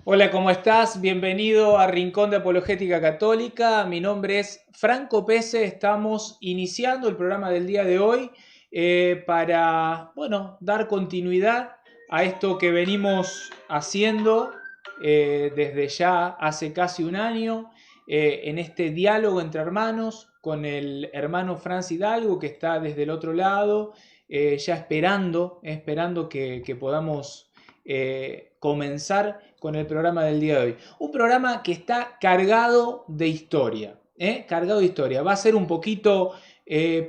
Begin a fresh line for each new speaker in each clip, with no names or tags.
Hola, ¿cómo estás? Bienvenido a Rincón de Apologética Católica. Mi nombre es Franco Pese. Estamos iniciando el programa del día de hoy para, bueno, dar continuidad a esto que venimos haciendo desde ya hace casi un año, en este diálogo entre hermanos con el hermano Franz Hidalgo, que está desde el otro lado, ya esperando que podamos comenzar con el programa del día de hoy. Un programa que está cargado de historia, cargado de historia. Va a ser un poquito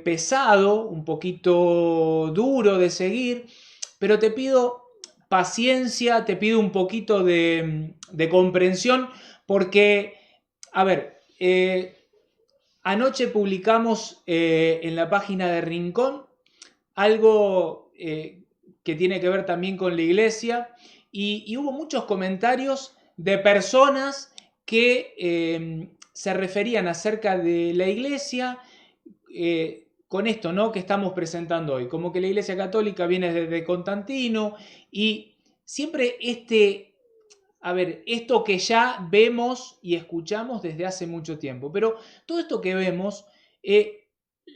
pesado, un poquito duro de seguir, pero te pido paciencia, te pido un poquito de comprensión, porque, a ver, anoche publicamos en la página de Rincón algo que tiene que ver también con la iglesia y hubo muchos comentarios de personas que se referían acerca de la iglesia con esto, ¿no?, que estamos presentando hoy, como que la iglesia católica viene desde Constantino y siempre a ver, esto que ya vemos y escuchamos desde hace mucho tiempo, pero todo esto que vemos,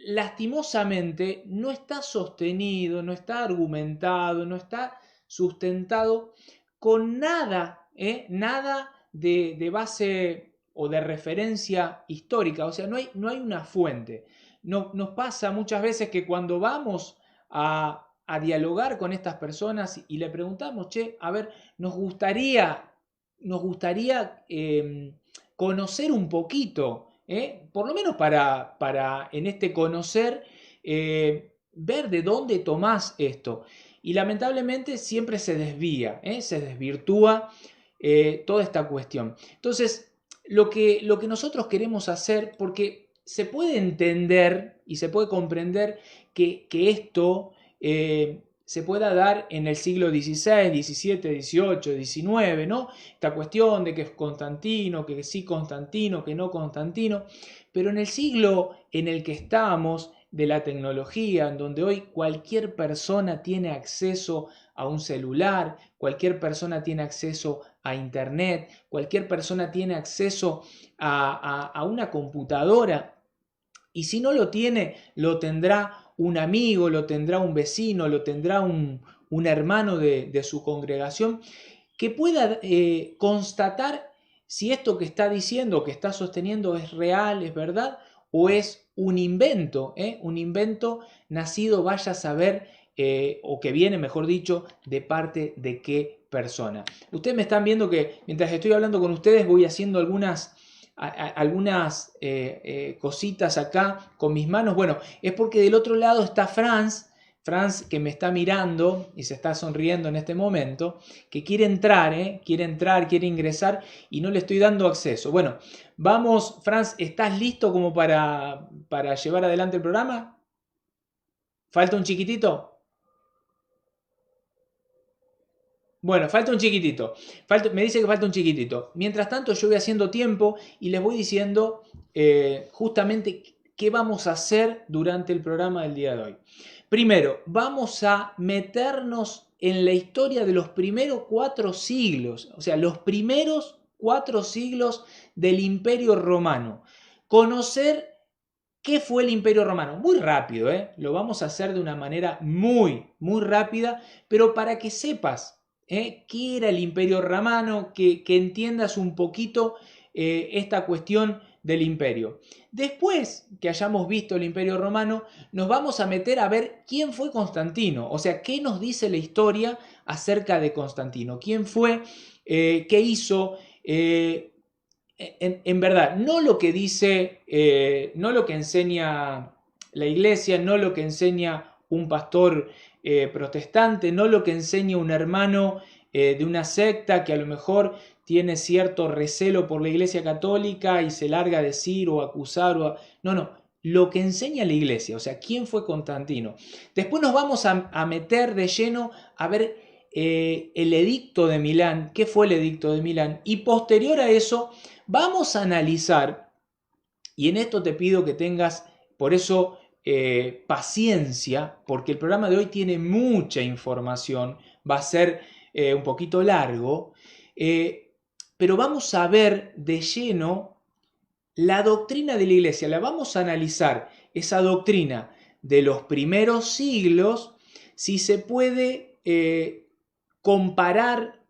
lastimosamente, no está sostenido, no está argumentado, no está sustentado con nada, nada de base o de referencia histórica, o sea, no hay una fuente. Nos pasa muchas veces que cuando vamos a dialogar con estas personas y le preguntamos, che, a ver, nos gustaría conocer un poquito, por lo menos para en este conocer, ver de dónde tomás esto. Y lamentablemente siempre se desvía, se desvirtúa toda esta cuestión. Entonces, lo que nosotros queremos hacer, porque se puede entender y se puede comprender que esto se pueda dar en el siglo XVI, XVII, XVIII, XIX, ¿no? Esta cuestión de que es Constantino, que sí Constantino, que no Constantino, pero en el siglo en el que estamos, de la tecnología, en donde hoy cualquier persona tiene acceso a un celular, cualquier persona tiene acceso a internet, cualquier persona tiene acceso a una computadora, y si no lo tiene, lo tendrá un amigo, lo tendrá un vecino, lo tendrá un hermano de su congregación, que pueda constatar si esto que está diciendo, que está sosteniendo es real, es verdad, o es un invento nacido, vaya a saber, o que viene, mejor dicho, de parte de qué persona. Ustedes me están viendo que mientras estoy hablando con ustedes voy haciendo algunas cositas acá con mis manos. Bueno, es porque del otro lado está Franz que me está mirando y se está sonriendo en este momento, que quiere entrar, quiere ingresar y no le estoy dando acceso. Bueno, vamos, Franz, ¿estás listo como para llevar adelante el programa? ¿Falta un chiquitito? Bueno, falta un chiquitito. Me dice que falta un chiquitito. Mientras tanto, yo voy haciendo tiempo y les voy diciendo justamente qué vamos a hacer durante el programa del día de hoy. Primero, vamos a meternos en la historia de los primeros 4 siglos, o sea, los primeros 4 siglos del Imperio Romano. Conocer qué fue el Imperio Romano. Muy rápido, ¿eh? Lo vamos a hacer de una manera muy rápida, pero para que sepas qué era el Imperio Romano, que entiendas un poquito esta cuestión del imperio. Después que hayamos visto el Imperio Romano, nos vamos a meter a ver quién fue Constantino, o sea, qué nos dice la historia acerca de Constantino, quién fue, qué hizo, en verdad, no lo que dice, no lo que enseña la iglesia, no lo que enseña un pastor protestante, no lo que enseña un hermano de una secta que a lo mejor tiene cierto recelo por la iglesia católica y se larga a decir o acusar no, no, lo que enseña la iglesia, o sea, quién fue Constantino. Después nos vamos a meter de lleno a ver el edicto de Milán, qué fue el edicto de Milán, y posterior a eso vamos a analizar, y en esto te pido que tengas, por eso, paciencia, porque el programa de hoy tiene mucha información, va a ser un poquito largo. pero vamos a ver de lleno la doctrina de la iglesia, la vamos a analizar, esa doctrina de los primeros siglos, si se puede comparar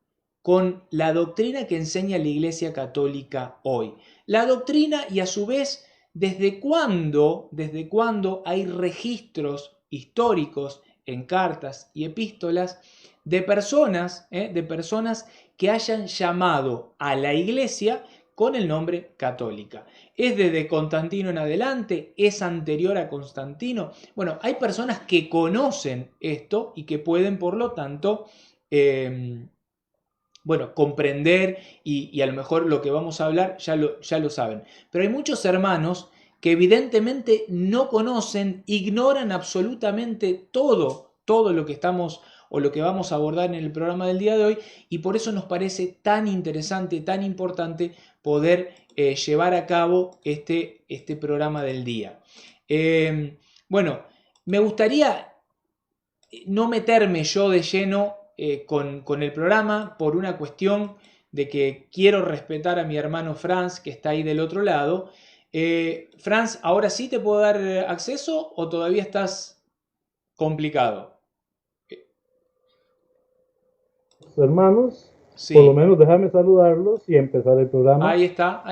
con la doctrina que enseña la Iglesia Católica hoy. La doctrina y a su vez, ¿desde cuándo hay registros históricos en cartas y epístolas de personas que hayan llamado a la Iglesia con el nombre católica? ¿Es desde Constantino en adelante? ¿Es anterior a Constantino? Bueno, hay personas que conocen esto y que pueden, por lo tanto, comprender y a lo mejor lo que vamos a hablar ya lo saben. Pero hay muchos hermanos que evidentemente no conocen, ignoran absolutamente todo lo que estamos o lo que vamos a abordar en el programa del día de hoy, y por eso nos parece tan interesante, tan importante poder llevar a cabo este programa del día. Me gustaría no meterme yo de lleno con el programa por una cuestión de que quiero respetar a mi hermano Franz, que está ahí del otro lado. Franz, ¿ahora sí te puedo dar acceso o todavía estás complicado?
Hermanos, por lo
Sí,
menos déjame saludarlos y empezar el programa.
ahí está.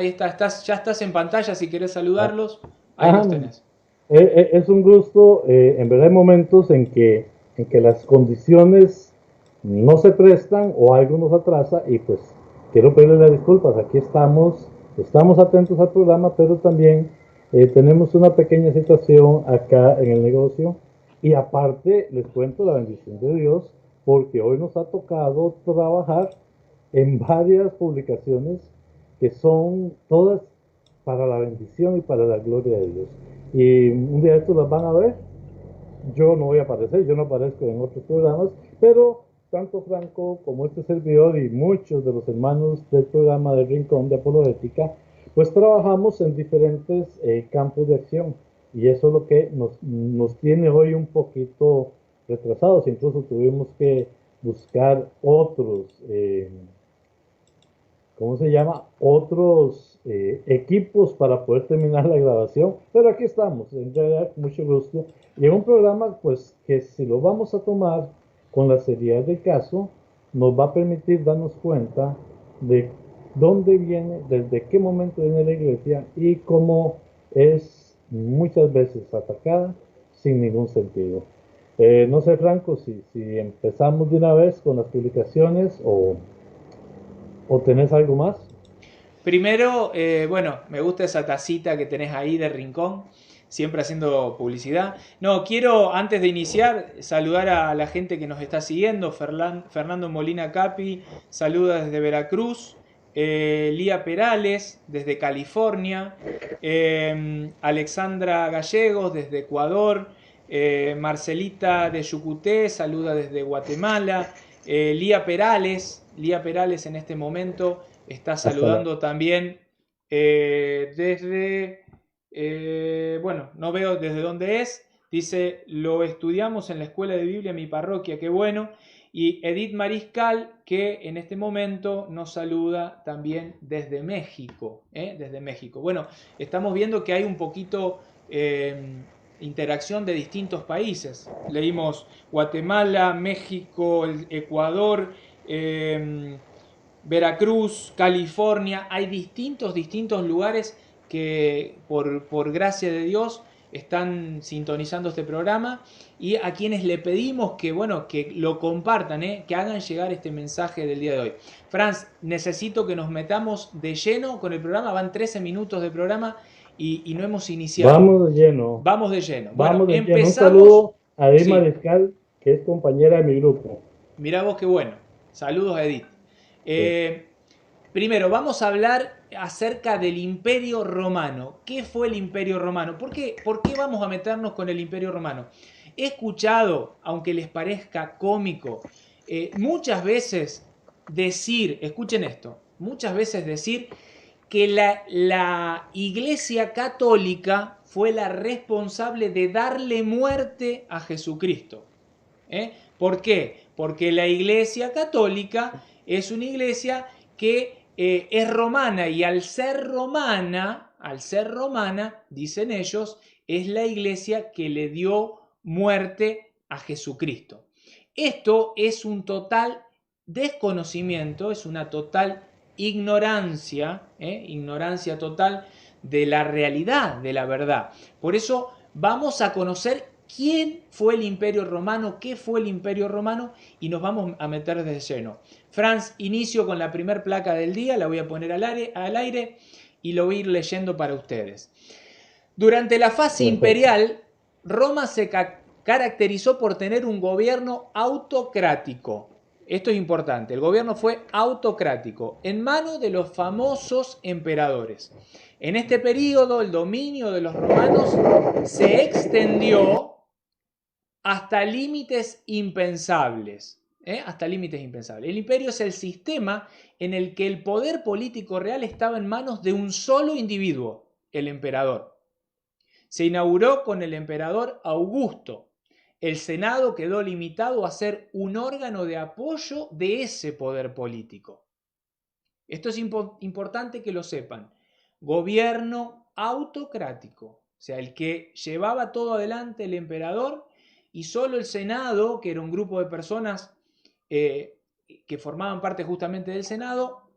Ya estás en pantalla si querés
Ah,
saludarlos. Ahí
ah,
los tenés.
es un gusto, en verdad hay momentos en que las condiciones no se prestan o algo nos atrasa y pues quiero pedirle las disculpas, aquí estamos atentos al programa, pero también tenemos una pequeña situación acá en el negocio y aparte les cuento la bendición de Dios porque hoy nos ha tocado trabajar en varias publicaciones que son todas para la bendición y para la gloria de Dios. Y un día estos las van a ver. Yo no voy a aparecer, yo no aparezco en otros programas, pero tanto Franco como este servidor y muchos de los hermanos del programa de Rincón de Apologética, pues trabajamos en diferentes campos de acción. Y eso es lo que nos tiene hoy un poquito retrasados. Incluso tuvimos que buscar otros ¿cómo se llama? Otros equipos para poder terminar la grabación. Pero aquí estamos, en realidad, con mucho gusto. Y en un programa, pues, que si lo vamos a tomar con la seriedad del caso, nos va a permitir darnos cuenta de dónde viene, desde qué momento viene la iglesia y cómo es muchas veces atacada sin ningún sentido. No sé, Franco, si empezamos de una vez con las publicaciones o tenés algo más.
Primero, me gusta esa tacita que tenés ahí de Rincón, siempre haciendo publicidad. No, quiero antes de iniciar saludar a la gente que nos está siguiendo. Fernando Molina Capi saluda desde Veracruz. Lía Perales desde California. Alexandra Gallegos desde Ecuador. Marcelita de Yucuté saluda desde Guatemala. Lía Perales en este momento está
Hasta la
saludando también desde, no veo desde dónde es, dice, lo estudiamos en la escuela de Biblia en mi parroquia, qué bueno. Y Edith Mariscal, que en este momento nos saluda también desde México, desde México. Bueno, estamos viendo que hay un poquito interacción de distintos países. Leímos Guatemala, México, Ecuador, Veracruz, California, hay distintos lugares que por gracia de Dios están sintonizando este programa y a quienes le pedimos que lo compartan, que hagan llegar este mensaje del día de hoy. Franz, necesito que nos metamos de lleno con el programa, van 13 minutos de programa y no hemos iniciado.
Vamos de lleno.
Vamos de lleno. Bueno,
Vamos de lleno. Un
empezamos.
saludo a Edith
Sí,
Mariscal, que es compañera de mi grupo.
mirá vos qué bueno. Saludos a Edith.
Sí.
Eh, Primero, vamos a hablar acerca del Imperio Romano. ¿Qué fue el Imperio Romano? ¿Por qué vamos a meternos con el Imperio Romano? He escuchado, aunque les parezca cómico, muchas veces decir, escuchen esto, muchas veces decir que la Iglesia Católica fue la responsable de darle muerte a Jesucristo. ¿Por qué? Porque la Iglesia Católica es una iglesia que es romana, y al ser romana, dicen ellos, es la iglesia que le dio muerte a Jesucristo. Esto es un total desconocimiento, es una total ignorancia, ignorancia total de la realidad, de la verdad. Por eso vamos a conocer quién fue el Imperio Romano, qué fue el Imperio Romano, y nos vamos a meter de lleno. Franz, inicio con la primer placa del día, la voy a poner al aire y lo voy a ir leyendo para ustedes. Durante la fase imperial, Roma se caracterizó por tener un gobierno autocrático. Esto es importante, el gobierno fue autocrático, en manos de los famosos emperadores. En este periodo, el dominio de los romanos se extendió hasta límites impensables. Hasta límites impensables. El imperio es el sistema en el que el poder político real estaba en manos de un solo individuo, el emperador. Se inauguró con el emperador Augusto. El Senado quedó limitado a ser un órgano de apoyo de ese poder político. Esto es importante que lo sepan. Gobierno autocrático, o sea, el que llevaba todo adelante el emperador, y solo el Senado, que era un grupo de personas que formaban parte justamente del Senado,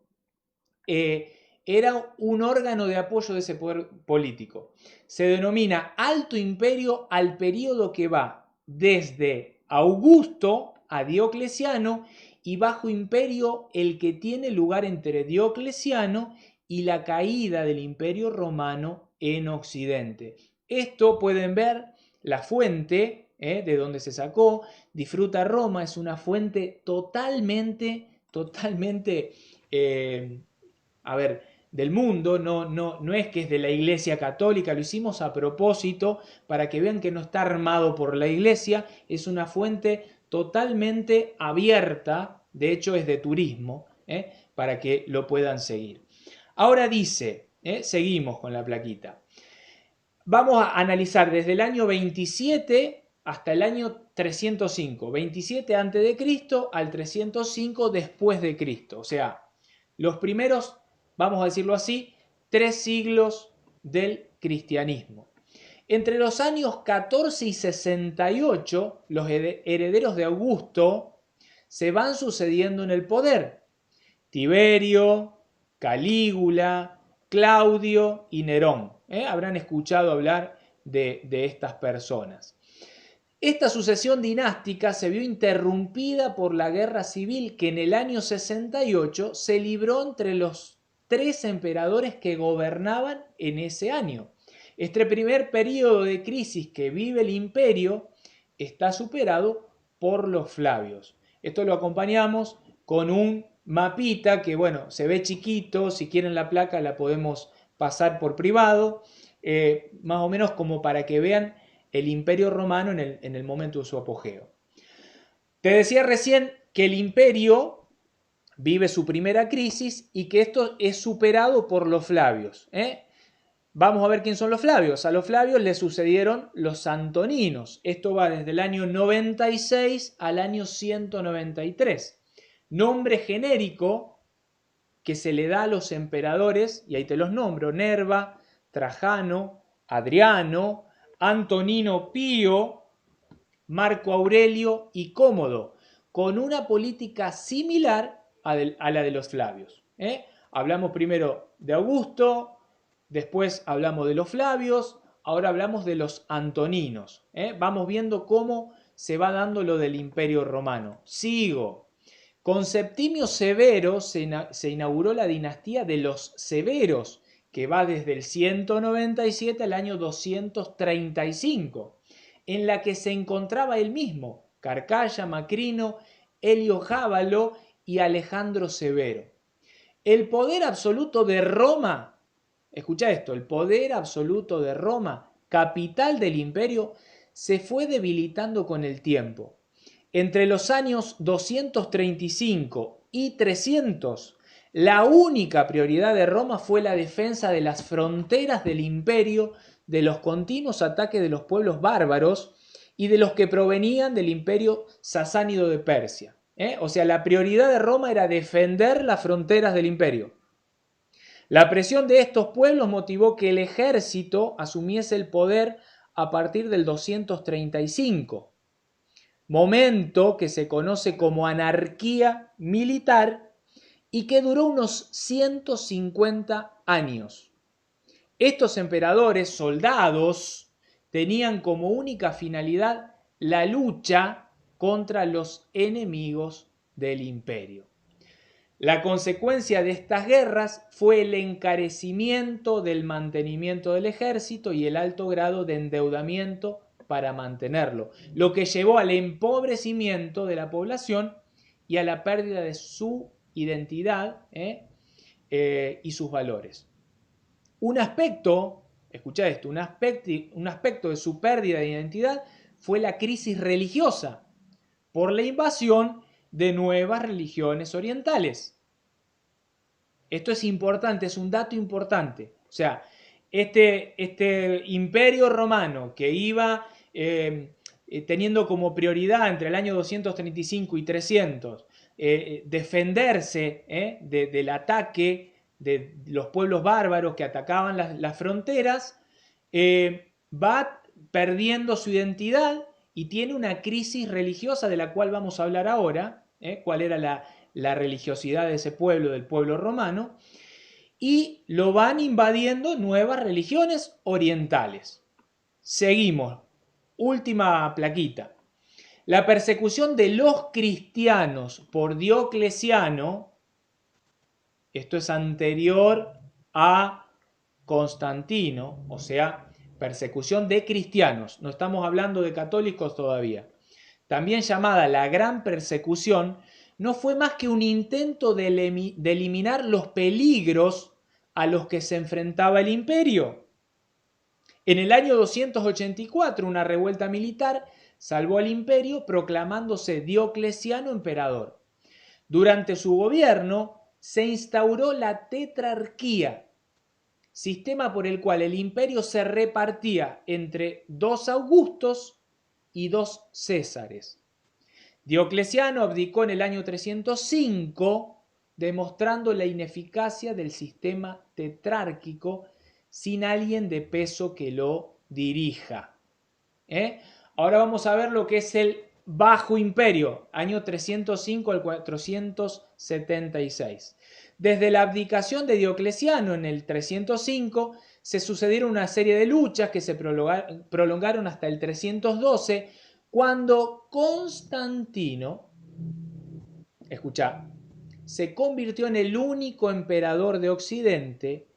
era un órgano de apoyo de ese poder político. Se denomina Alto Imperio al periodo que va desde Augusto a Diocleciano, y Bajo Imperio el que tiene lugar entre Diocleciano y la caída del Imperio Romano en Occidente. Esto pueden ver la fuente de donde se sacó. Disfruta Roma es una fuente totalmente del mundo, no es que es de la Iglesia Católica, lo hicimos a propósito para que vean que no está armado por la Iglesia, es una fuente totalmente abierta, de hecho es de turismo, para que lo puedan seguir. Ahora dice, seguimos con la plaquita, vamos a analizar desde el año 27 hasta el año 305, 27 a.C. al 305 después de Cristo, o sea, los primeros, vamos a decirlo así, 3 siglos del cristianismo. Entre los años 14 y 68, los herederos de Augusto se van sucediendo en el poder. Tiberio, Calígula, Claudio y Nerón. Habrán escuchado hablar de estas personas. Esta sucesión dinástica se vio interrumpida por la guerra civil que en el año 68 se libró entre los 3 emperadores que gobernaban en ese año. Este primer periodo de crisis que vive el imperio está superado por los Flavios. Esto lo acompañamos con un mapita que, bueno, se ve chiquito, si quieren la placa la podemos pasar por privado, más o menos como para que vean el Imperio Romano en el momento de su apogeo. Te decía recién que el imperio vive su primera crisis y que esto es superado por los Flavios. Vamos a ver quién son los Flavios. A los Flavios le sucedieron los Antoninos. Esto va desde el año 96 al año 193. Nombre genérico que se le da a los emperadores, y ahí te los nombro: Nerva, Trajano, Adriano, Antonino Pío, Marco Aurelio y Cómodo, con una política similar a la de los Flavios. Hablamos primero de Augusto, después hablamos de los Flavios, ahora hablamos de los Antoninos. Vamos viendo cómo se va dando lo del Imperio Romano. Sigo. Con Septimio Severo se inauguró la dinastía de los Severos, que va desde el 197 al año 235, en la que se encontraba él mismo, Carcalla, Macrino, Heliogábalo y Alejandro Severo. El poder absoluto de Roma, escucha esto, el poder absoluto de Roma, capital del imperio, se fue debilitando con el tiempo. Entre los años 235 y 300, la única prioridad de Roma fue la defensa de las fronteras del imperio de los continuos ataques de los pueblos bárbaros y de los que provenían del imperio sasánido de Persia. O sea, la prioridad de Roma era defender las fronteras del imperio. La presión de estos pueblos motivó que el ejército asumiese el poder a partir del 235, momento que se conoce como anarquía militar y que duró unos 150 años. Estos emperadores, soldados, tenían como única finalidad la lucha contra los enemigos del imperio. La consecuencia de estas guerras fue el encarecimiento del mantenimiento del ejército y el alto grado de endeudamiento para mantenerlo, lo que llevó al empobrecimiento de la población y a la pérdida de su identidad y sus valores. Un aspecto, escucha esto, un aspecto de su pérdida de identidad fue la crisis religiosa por la invasión de nuevas religiones orientales. Esto es importante, es un dato importante. O sea, este imperio romano que iba teniendo como prioridad entre el año 235 y 300 defenderse del ataque de los pueblos bárbaros que atacaban las fronteras, va perdiendo su identidad y tiene una crisis religiosa de la cual vamos a hablar ahora, cuál era la religiosidad de ese pueblo, del pueblo romano, y lo van invadiendo nuevas religiones orientales. Seguimos, última plaquita. La persecución de los cristianos por Diocleciano, esto es anterior a Constantino, o sea, persecución de cristianos, no estamos hablando de católicos todavía, también llamada la Gran Persecución, no fue más que un intento de eliminar los peligros a los que se enfrentaba el imperio. En el año 284, una revuelta militar salvó al imperio proclamándose Diocleciano emperador. Durante su gobierno se instauró la tetrarquía, sistema por el cual el imperio se repartía entre 2 Augustos y 2 Césares. Diocleciano abdicó en el año 305, demostrando la ineficacia del sistema tetrárquico sin alguien de peso que lo dirija. Ahora vamos a ver lo que es el Bajo Imperio, año 305 al 476. Desde la abdicación de Diocleciano en el 305 se sucedieron una serie de luchas que se prolongaron hasta el 312, cuando Constantino, escucha, se convirtió en el único emperador de Occidente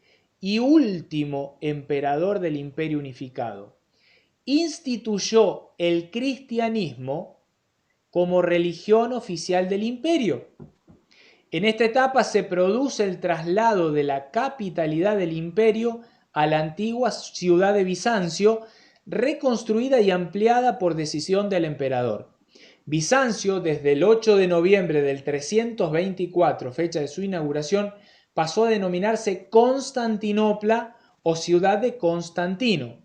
y último emperador del Imperio Unificado. Instituyó el cristianismo como religión oficial del imperio. En esta etapa se produce el traslado de la capitalidad del imperio a la antigua ciudad de Bizancio, reconstruida y ampliada por decisión del emperador. Bizancio, desde el 8 de noviembre del 324, fecha de su inauguración, pasó a denominarse Constantinopla o ciudad de Constantino.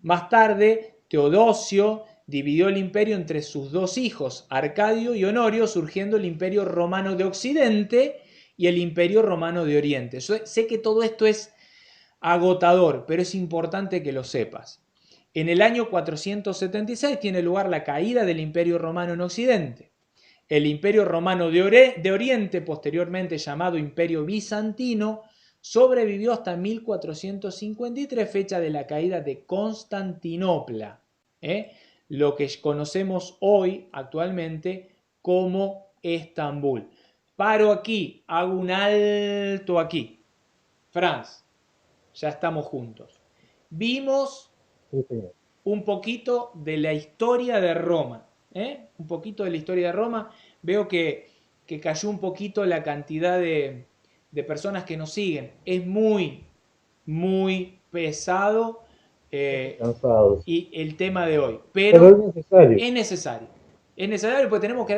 Más tarde, Teodosio dividió el imperio entre sus 2 hijos, Arcadio y Honorio, surgiendo el Imperio Romano de Occidente y el Imperio Romano de Oriente. Yo sé que todo esto es agotador, pero es importante que lo sepas. En el año 476 tiene lugar la caída del Imperio Romano en Occidente. El Imperio Romano de Oriente, posteriormente llamado Imperio Bizantino, sobrevivió hasta 1453, fecha de la caída de Constantinopla, lo que conocemos hoy actualmente como Estambul. Paro aquí, hago un alto aquí. Franz, ya estamos juntos. Vimos un poquito de la historia de Roma. Un poquito de la historia de Roma. Veo que cayó un poquito la cantidad de personas que nos siguen. Es muy, muy pesado y el tema de hoy. Pero
es necesario.
Es necesario. Es necesario porque tenemos que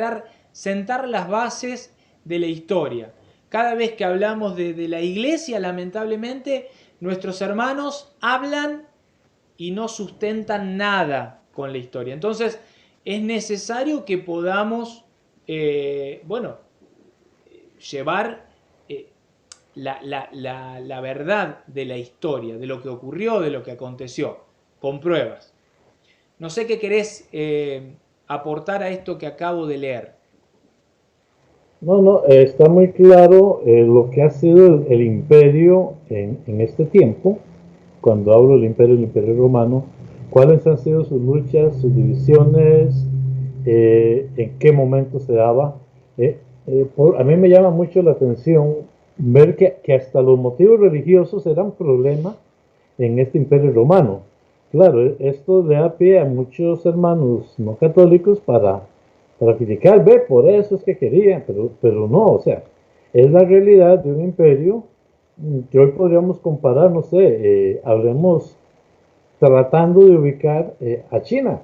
sentar las bases de la historia. Cada vez que hablamos de la iglesia, lamentablemente, nuestros hermanos hablan y no sustentan nada con la historia. Entonces, es necesario que podamos, llevar la verdad de la historia, de lo que ocurrió, de lo que aconteció, con pruebas. No sé qué querés aportar a esto que acabo de leer.
No, no, está muy claro lo que ha sido el imperio en este tiempo. Cuando hablo del imperio romano, cuáles han sido sus luchas, sus divisiones, en qué momento se daba. A mí me llama mucho la atención ver que hasta los motivos religiosos eran problema en este imperio romano. Claro, esto le da pie a muchos hermanos no católicos para criticar, ve, por eso es que querían, pero no, o sea, es la realidad de un imperio que hoy podríamos comparar, no sé, hablemos tratando de ubicar a China,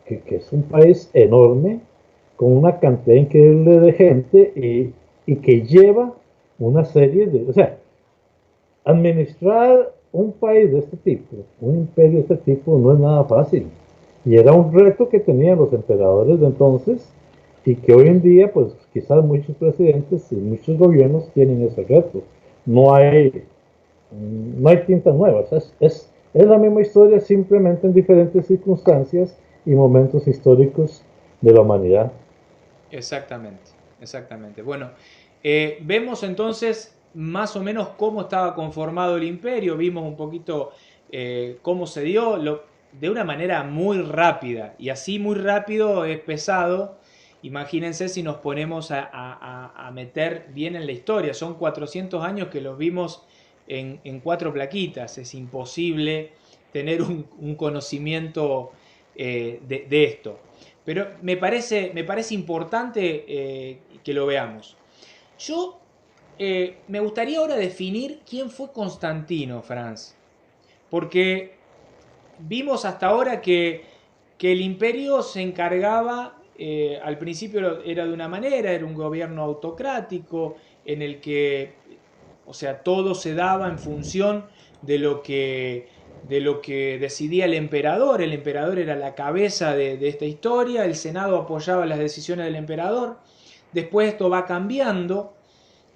que es un país enorme, con una cantidad increíble de gente y que lleva una serie de, o sea, administrar un país de este tipo, un imperio de este tipo, no es nada fácil. Y era un reto que tenían los emperadores de entonces y que hoy en día, pues quizás muchos presidentes y muchos gobiernos tienen ese reto. No hay, no hay tintas nuevas, es la misma historia, simplemente en diferentes circunstancias y momentos históricos de la humanidad.
Exactamente, exactamente. Bueno, vemos entonces más o menos cómo estaba conformado el imperio, vimos un poquito cómo se dio, de una manera muy rápida, y así muy rápido es pesado. Imagínense si nos ponemos a meter bien en la historia, son 400 años que los vimos en cuatro plaquitas, es imposible tener un conocimiento de esto. Pero me parece importante que lo veamos. Yo me gustaría ahora definir quién fue Constantino, Franz. Porque vimos hasta ahora que el imperio se encargaba, al principio era de una manera, era un gobierno autocrático en el que, o sea, todo se daba en función de lo que, de lo que decidía el emperador. El emperador era la cabeza de esta historia, el Senado apoyaba las decisiones del emperador. Después esto va cambiando,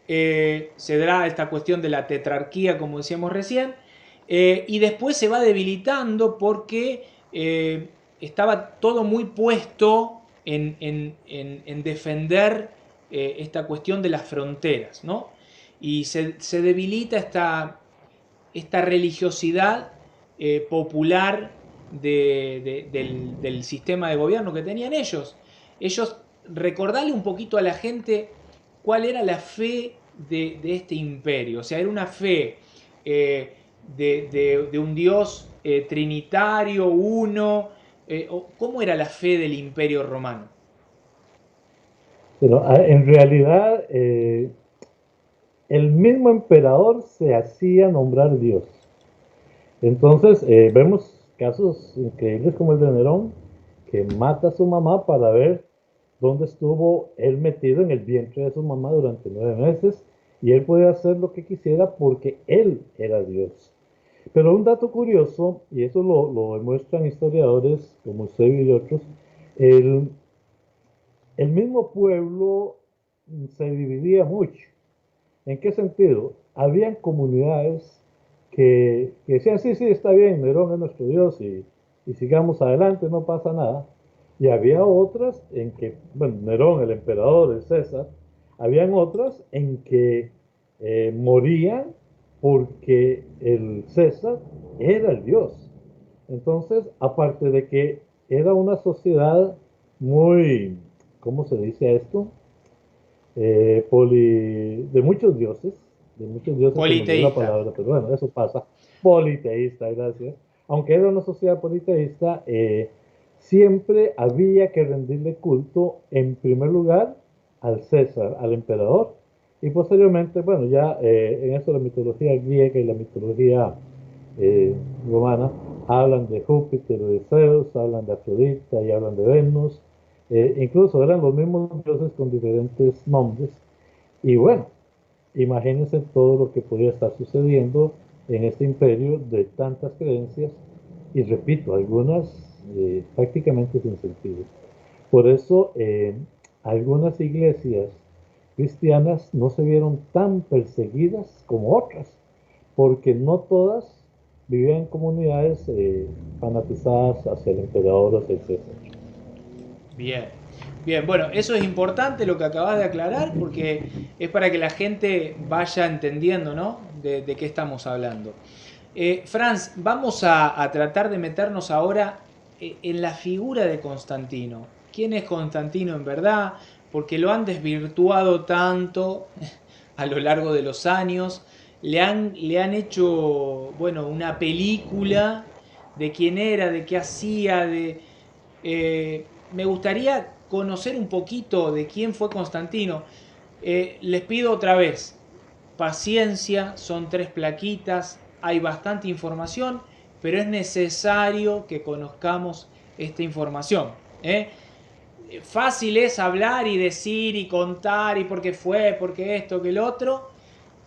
se da esta cuestión de la tetrarquía, como decíamos recién, y después se va debilitando porque estaba todo muy puesto en defender esta cuestión de las fronteras, ¿no? Y se debilita esta religiosidad popular del sistema de gobierno que tenían ellos. Ellos, recordarle un poquito a la gente cuál era la fe de este imperio. O sea, era una fe de un Dios trinitario, uno. ¿Cómo era la fe del imperio romano?
Pero en realidad, el mismo emperador se hacía nombrar Dios. Entonces, vemos casos increíbles como el de Nerón, que mata a su mamá para ver dónde estuvo él metido en el vientre de su mamá durante 9 meses, y él podía hacer lo que quisiera porque él era Dios. Pero un dato curioso, y eso lo demuestran historiadores como usted y otros, el, el mismo pueblo se dividía mucho. ¿En qué sentido? Habían comunidades que decían, sí, sí, está bien, Nerón es nuestro Dios y sigamos adelante, no pasa nada. Y había otras en que, bueno, Nerón, el emperador, el César, habían otras en que morían porque el César era el Dios. Entonces, aparte de que era una sociedad muy, ¿cómo se dice esto? De muchos dioses se me olvidó la
Politeísta.
palabra, pero bueno, eso pasa. Politeísta, gracias. Aunque era una sociedad politeísta, siempre había que rendirle culto en primer lugar al César, al emperador, y posteriormente, bueno, ya en eso la mitología griega y la mitología eh, romana hablan de Júpiter, de Zeus, hablan de Afrodita y hablan de Venus, incluso eran los mismos dioses con diferentes nombres. Y bueno, imagínense todo lo que podía estar sucediendo en este imperio de tantas creencias y repito, algunas prácticamente sin sentido. Por eso algunas iglesias cristianas no se vieron tan perseguidas como otras, porque no todas vivían en comunidades fanatizadas hacia el emperador, hacia el César.
Bien, bien, bueno, eso es importante lo que acabas de aclarar porque es para que la gente vaya entendiendo, ¿no? De qué estamos hablando. Franz, vamos a tratar de meternos ahora en la figura de Constantino. ¿Quién es Constantino en verdad? Porque lo han desvirtuado tanto a lo largo de los años. Le han hecho, bueno, una película de quién era, de qué hacía, me gustaría conocer un poquito de quién fue Constantino. Les pido otra vez, paciencia, son 3 plaquitas, hay bastante información, pero es necesario que conozcamos esta información. ¿eh? Fácil es hablar y decir y contar y por qué fue, por qué esto, que el otro.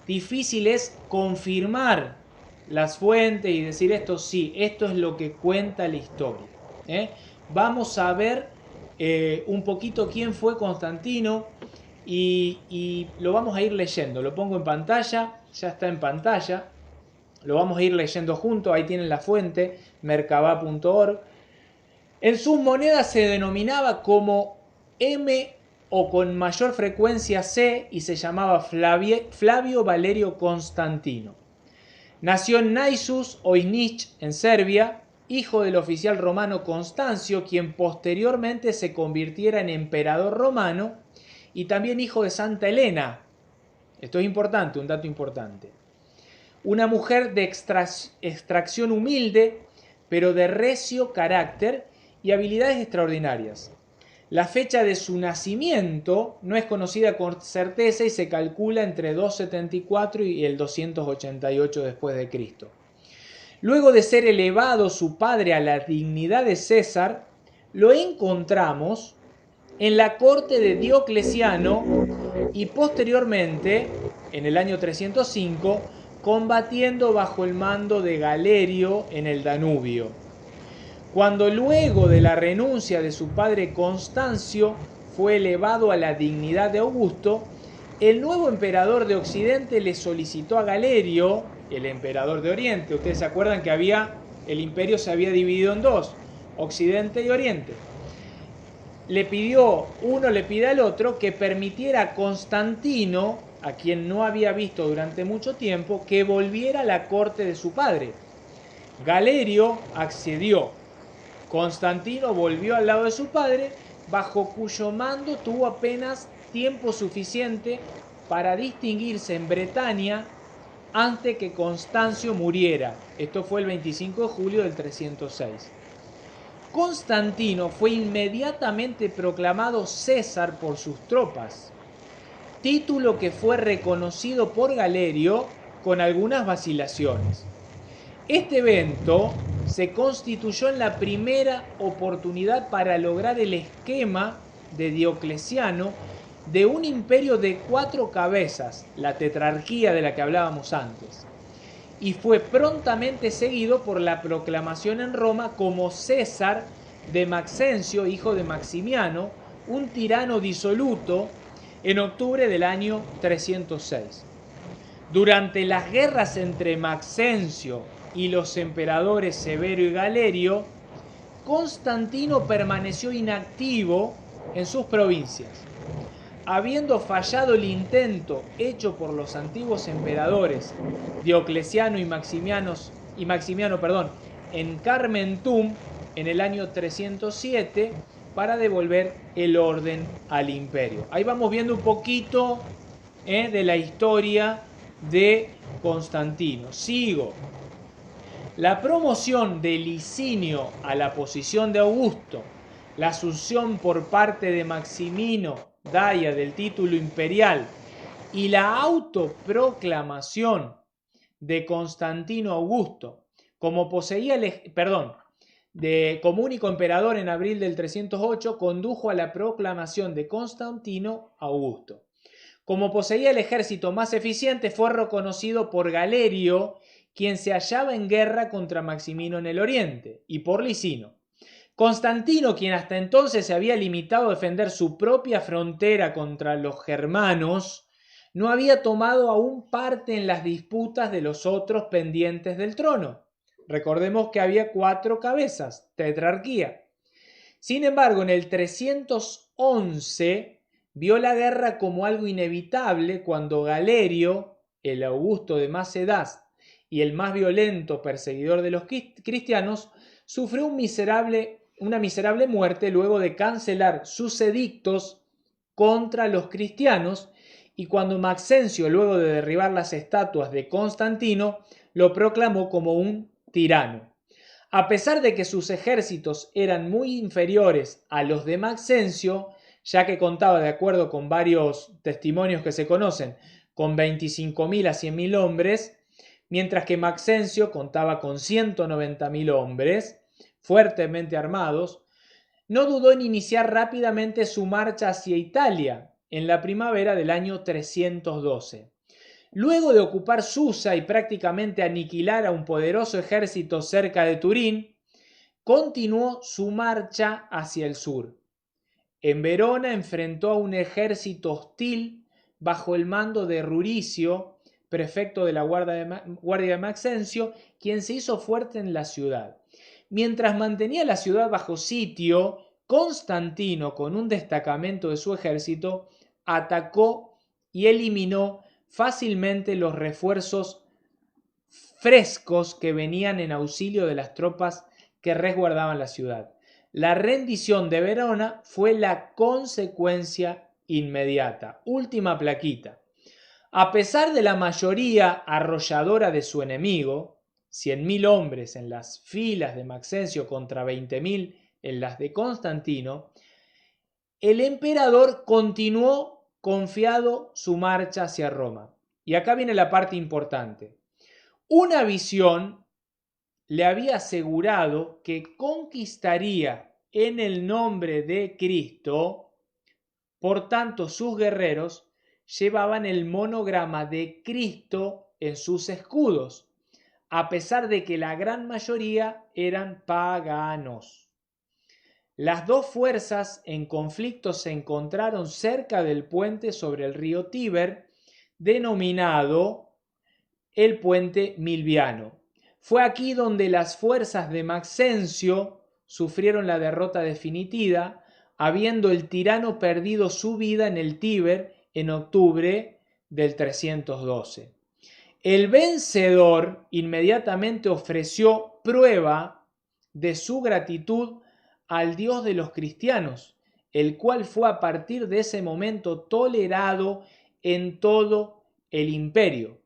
Difícil es confirmar las fuentes y decir esto sí, esto es lo que cuenta la historia. ¿eh? Vamos a ver un poquito quién fue Constantino y lo vamos a ir leyendo. Lo pongo en pantalla, ya está en pantalla. Lo vamos a ir leyendo juntos, ahí tienen la fuente, merkabah.org. En sus monedas se denominaba como M o con mayor frecuencia C y se llamaba Flavio Valerio Constantino. Nació en Naissus o Oinich, en Serbia, hijo del oficial romano Constancio, quien posteriormente se convirtiera en emperador romano, y también hijo de Santa Helena. Esto es importante, un dato importante. Una mujer de extracción humilde, pero de recio carácter y habilidades extraordinarias. La fecha de su nacimiento no es conocida con certeza y se calcula entre 274 y el 288 después de Cristo. Luego de ser elevado su padre a la dignidad de César, lo encontramos en la corte de Diocleciano y posteriormente, en el año 305, combatiendo bajo el mando de Galerio en el Danubio. Cuando luego de la renuncia de su padre Constancio fue elevado a la dignidad de Augusto, el nuevo emperador de Occidente le solicitó a Galerio, el emperador de Oriente. Ustedes se acuerdan que el imperio se había dividido en 2, Occidente y Oriente. Uno le pide al otro que permitiera a Constantino, a quien no había visto durante mucho tiempo, que volviera a la corte de su padre. Galerio accedió. Constantino volvió al lado de su padre, bajo cuyo mando tuvo apenas tiempo suficiente para distinguirse en Bretaña antes que Constancio muriera. Esto fue el 25 de julio del 306. Constantino fue inmediatamente proclamado César por sus tropas, título que fue reconocido por Galerio con algunas vacilaciones. Este evento se constituyó en la primera oportunidad para lograr el esquema de Diocleciano de un imperio de 4 cabezas, la tetrarquía de la que hablábamos antes, y fue prontamente seguido por la proclamación en Roma como César de Maxencio, hijo de Maximiano, un tirano disoluto, en octubre del año 306. Durante las guerras entre Maxencio y los emperadores Severo y Galerio, Constantino permaneció inactivo en sus provincias. Habiendo fallado el intento hecho por los antiguos emperadores Diocleciano y Maximiano, en Carmentum en el año 307 para devolver el orden al imperio. Ahí vamos viendo un poquito de la historia de Constantino. Sigo. La promoción de Licinio a la posición de Augusto, la asunción por parte de Maximino Daia del título imperial y la autoproclamación de Constantino Augusto como como único emperador en abril del 308 condujo a la proclamación de Constantino Augusto. Como poseía el ejército más eficiente, fue reconocido por Galerio, quien se hallaba en guerra contra Maximino en el oriente, y por Licinio. Constantino, quien hasta entonces se había limitado a defender su propia frontera contra los germanos, no había tomado aún parte en las disputas de los otros pendientes del trono. Recordemos que había 4 cabezas, tetrarquía. Sin embargo, en el 311 vio la guerra como algo inevitable cuando Galerio, el Augusto de Macedás y el más violento perseguidor de los cristianos, sufrió una miserable muerte luego de cancelar sus edictos contra los cristianos, y cuando Maxencio, luego de derribar las estatuas de Constantino, lo proclamó como un tirano. A pesar de que sus ejércitos eran muy inferiores a los de Maxencio, ya que contaba, de acuerdo con varios testimonios que se conocen, con 25.000 a 100.000 hombres, mientras que Maxencio contaba con 190.000 hombres fuertemente armados, no dudó en iniciar rápidamente su marcha hacia Italia en la primavera del año 312. Luego de ocupar Susa y prácticamente aniquilar a un poderoso ejército cerca de Turín, continuó su marcha hacia el sur. En Verona enfrentó a un ejército hostil bajo el mando de Ruricio, prefecto de la guardia de Maxencio, quien se hizo fuerte en la ciudad. Mientras mantenía la ciudad bajo sitio, Constantino, con un destacamento de su ejército, atacó y eliminó fácilmente los refuerzos frescos que venían en auxilio de las tropas que resguardaban la ciudad. La rendición de Verona fue la consecuencia inmediata. Última plaquita. A pesar de la mayoría arrolladora de su enemigo, 100.000 hombres en las filas de Maxencio contra 20.000 en las de Constantino, el emperador continuó confiado su marcha hacia Roma. Y acá viene la parte importante. Una visión le había asegurado que conquistaría en el nombre de Cristo, por tanto sus guerreros llevaban el monograma de Cristo en sus escudos, a pesar de que la gran mayoría eran paganos. Las dos fuerzas en conflicto se encontraron cerca del puente sobre el río Tíber, denominado el puente Milviano. Fue aquí donde las fuerzas de Maxencio sufrieron la derrota definitiva, habiendo el tirano perdido su vida en el Tíber en octubre del 312. El vencedor inmediatamente ofreció prueba de su gratitud al Dios de los cristianos, el cual fue a partir de ese momento tolerado en todo el imperio.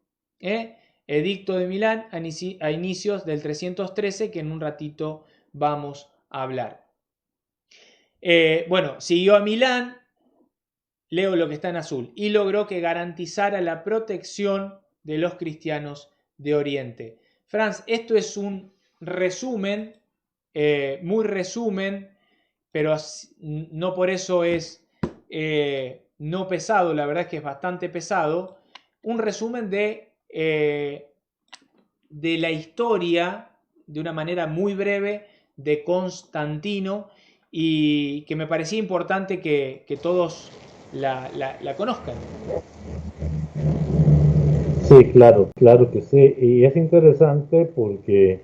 Edicto de Milán a inicios del 313, que en un ratito vamos a hablar. Siguió a Milán, leo lo que está en azul, y logró que garantizara la protección de los cristianos de Oriente. Franz, esto es un resumen, muy resumen, pero no por eso es no pesado, la verdad es que es bastante pesado. Un resumen de la historia, de una manera muy breve, de Constantino, y que me parecía importante que todos la conozcan.
Sí, claro, claro que sí. Y es interesante porque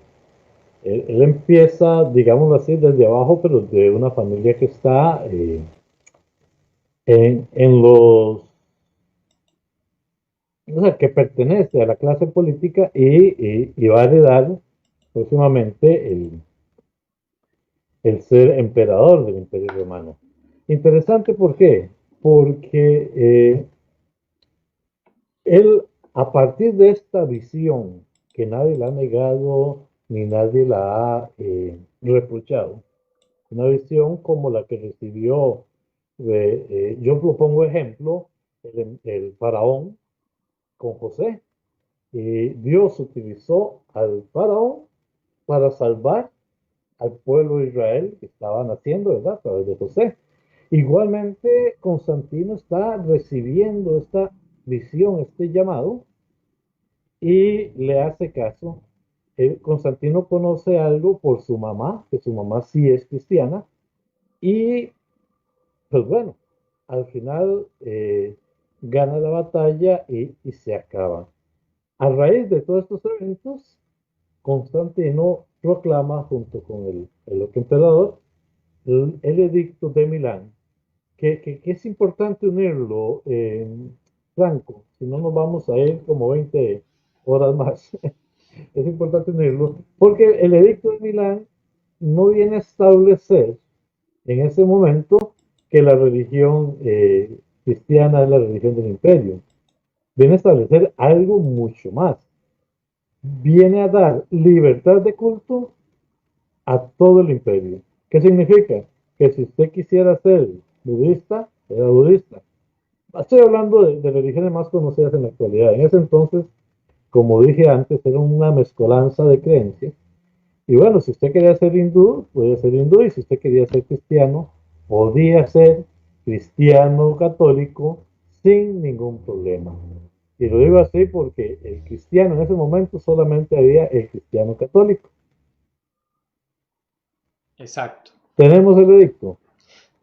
él empieza, digámoslo así, desde abajo, pero de una familia que está en los, o sea, que pertenece a la clase política y va a heredar próximamente el ser emperador del Imperio Romano. Interesante, ¿por qué? Porque él, a partir de esta visión, que nadie la ha negado ni nadie la ha reprochado, una visión como la que recibió, yo lo pongo ejemplo, el faraón con José. Dios utilizó al faraón para salvar al pueblo de Israel que estaba naciendo, ¿verdad? A través de José. Igualmente, Constantino está recibiendo esta visión, este llamado, y le hace caso Constantino conoce algo por su mamá, que su mamá sí es cristiana, y pues bueno, al final gana la batalla y se acaba. A raíz de todos estos eventos, Constantino proclama, junto con el otro emperador, el edicto de Milán, que es importante unirlo, Franco, si no nos vamos a ir como 20 horas más. Es importante unirlo, porque el edicto de Milán no viene a establecer en ese momento que la religión cristiana es la religión del imperio. Viene a establecer algo mucho más. Viene a dar libertad de culto a todo el imperio. ¿Qué significa? Que si usted quisiera ser budista, era budista. Estoy hablando de religiones más conocidas en la actualidad. En ese entonces, como dije antes, era una mezcolanza de creencias. Y bueno, si usted quería ser hindú, podía ser hindú. Y si usted quería ser cristiano, podía ser cristiano católico sin ningún problema. Y lo digo así porque el cristiano en ese momento solamente había el cristiano católico.
Exacto.
Tenemos el edicto.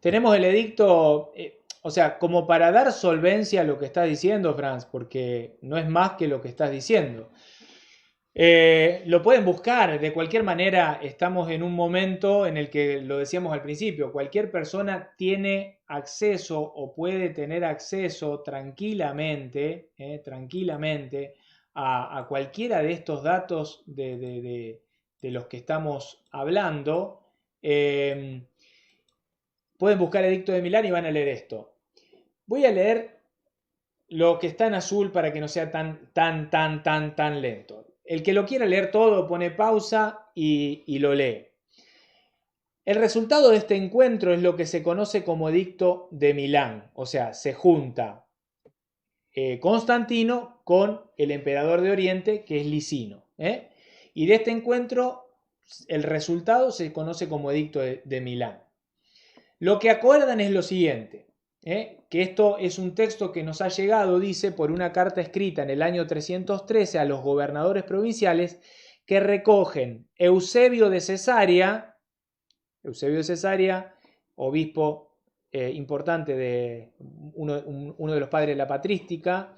Tenemos el edicto, o sea, como para dar solvencia a lo que estás diciendo, Franz, porque no es más que lo que estás diciendo. Lo pueden buscar, de cualquier manera estamos en un momento en el que lo decíamos al principio, cualquier persona tiene acceso o puede tener acceso tranquilamente a cualquiera de estos datos de los que estamos hablando. Eh, Pueden buscar Edicto de Milán y van a leer esto. Voy a leer lo que está en azul para que no sea tan lento. El que lo quiera leer todo pone pausa y lo lee. El resultado de este encuentro es lo que se conoce como Edicto de Milán, o sea, se junta Constantino con el emperador de Oriente, que es Licino. Y de este encuentro, el resultado se conoce como Edicto de Milán. Lo que acuerdan es lo siguiente, que esto es un texto que nos ha llegado, dice, por una carta escrita en el año 313 a los gobernadores provinciales que recogen Eusebio de Cesarea, obispo importante de uno de los padres de la patrística,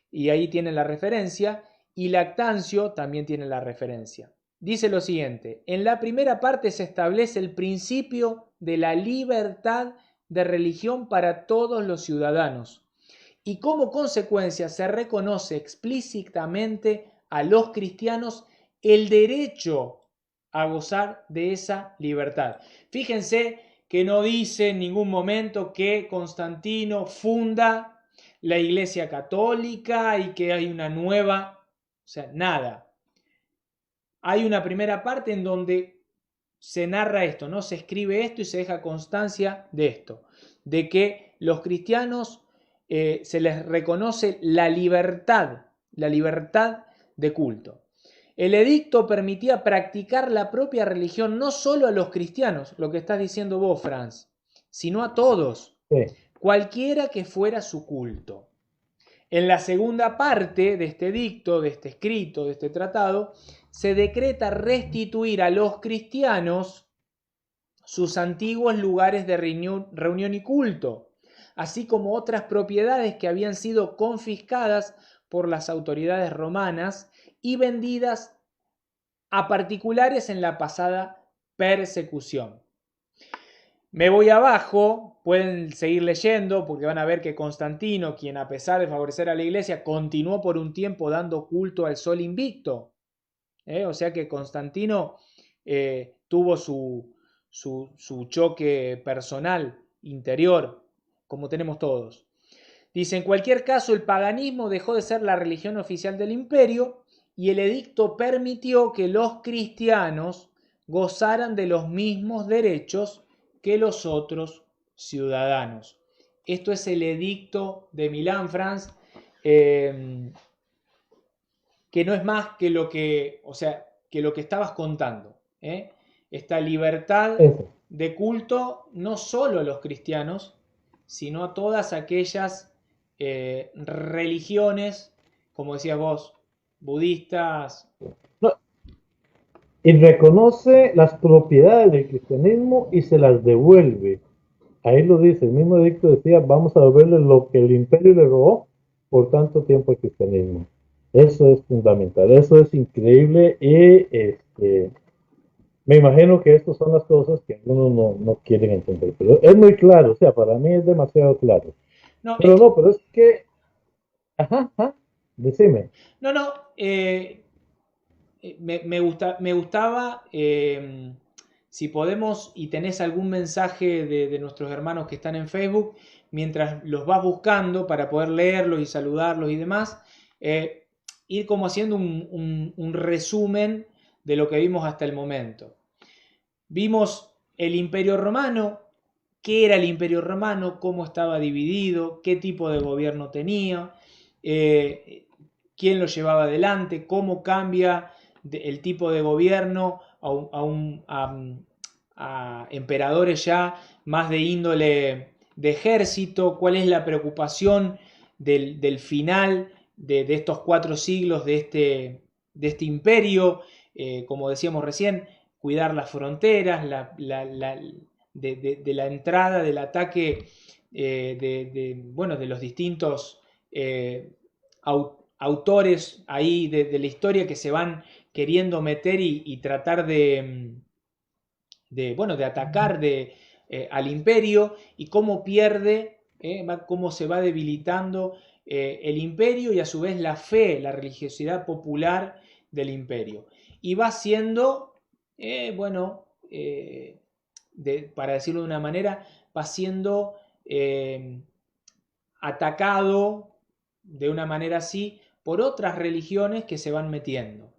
y ahí tienen la referencia, y Lactancio también tiene la referencia. Dice lo siguiente: en la primera parte se establece el principio de la libertad de religión para todos los ciudadanos y como consecuencia se reconoce explícitamente a los cristianos el derecho a gozar de esa libertad. Fíjense que no dice en ningún momento que Constantino funda la Iglesia Católica y que hay una nueva, o sea, nada. Hay una primera parte en donde se narra esto, ¿no? Se escribe esto y se deja constancia de esto, de que los cristianos se les reconoce la libertad de culto. El edicto permitía practicar la propia religión no solo a los cristianos, lo que estás diciendo vos, Franz, sino a todos,
Sí.
cualquiera que fuera su culto. En la segunda parte de este edicto, de este escrito, de este tratado, se decreta restituir a los cristianos sus antiguos lugares de reunión y culto, así como otras propiedades que habían sido confiscadas por las autoridades romanas y vendidas a particulares en la pasada persecución. Me voy abajo, pueden seguir leyendo porque van a ver que Constantino, quien a pesar de favorecer a la iglesia, continuó por un tiempo dando culto al sol invicto. O sea que Constantino tuvo su choque personal, interior, como tenemos todos. Dice, en cualquier caso, el paganismo dejó de ser la religión oficial del imperio y el edicto permitió que los cristianos gozaran de los mismos derechos que los otros ciudadanos. Esto es el edicto de Milán, Franz, que no es más que lo que, o sea, que lo que estabas contando. Esta libertad
Eso.
de culto no solo a los cristianos, sino a todas aquellas religiones, como decías vos, budistas.
No, y reconoce las propiedades del cristianismo y se las devuelve. Ahí lo dice, el mismo edicto decía, vamos a devolverle lo que el imperio le robó por tanto tiempo al cristianismo. Eso es fundamental, eso es increíble y me imagino que estas son las cosas que algunos no quieren entender, pero es muy claro, o sea, para mí es demasiado claro.
No, es
Pero no, pero es que, ajá, ajá, decime.
no, no, me gustaba, si podemos y tenés algún mensaje de nuestros hermanos que están en Facebook, mientras los vas buscando para poder leerlos y saludarlos y demás, eh, ir como haciendo un resumen de lo que vimos hasta el momento. Vimos el Imperio Romano, qué era el Imperio Romano, cómo estaba dividido, qué tipo de gobierno tenía, quién lo llevaba adelante, cómo cambia el tipo de gobierno a emperadores ya más de índole de ejército, cuál es la preocupación del final de estos 4 siglos de este imperio, como decíamos recién, cuidar las fronteras, de la entrada, del ataque bueno, de los distintos autores ahí de la historia que se van queriendo meter y tratar bueno, de atacar al imperio y cómo pierde, cómo se va debilitando el imperio y a su vez la fe, la religiosidad popular del imperio. Y va siendo, bueno, para decirlo de una manera, va siendo atacado de una manera así por otras religiones que se van metiendo.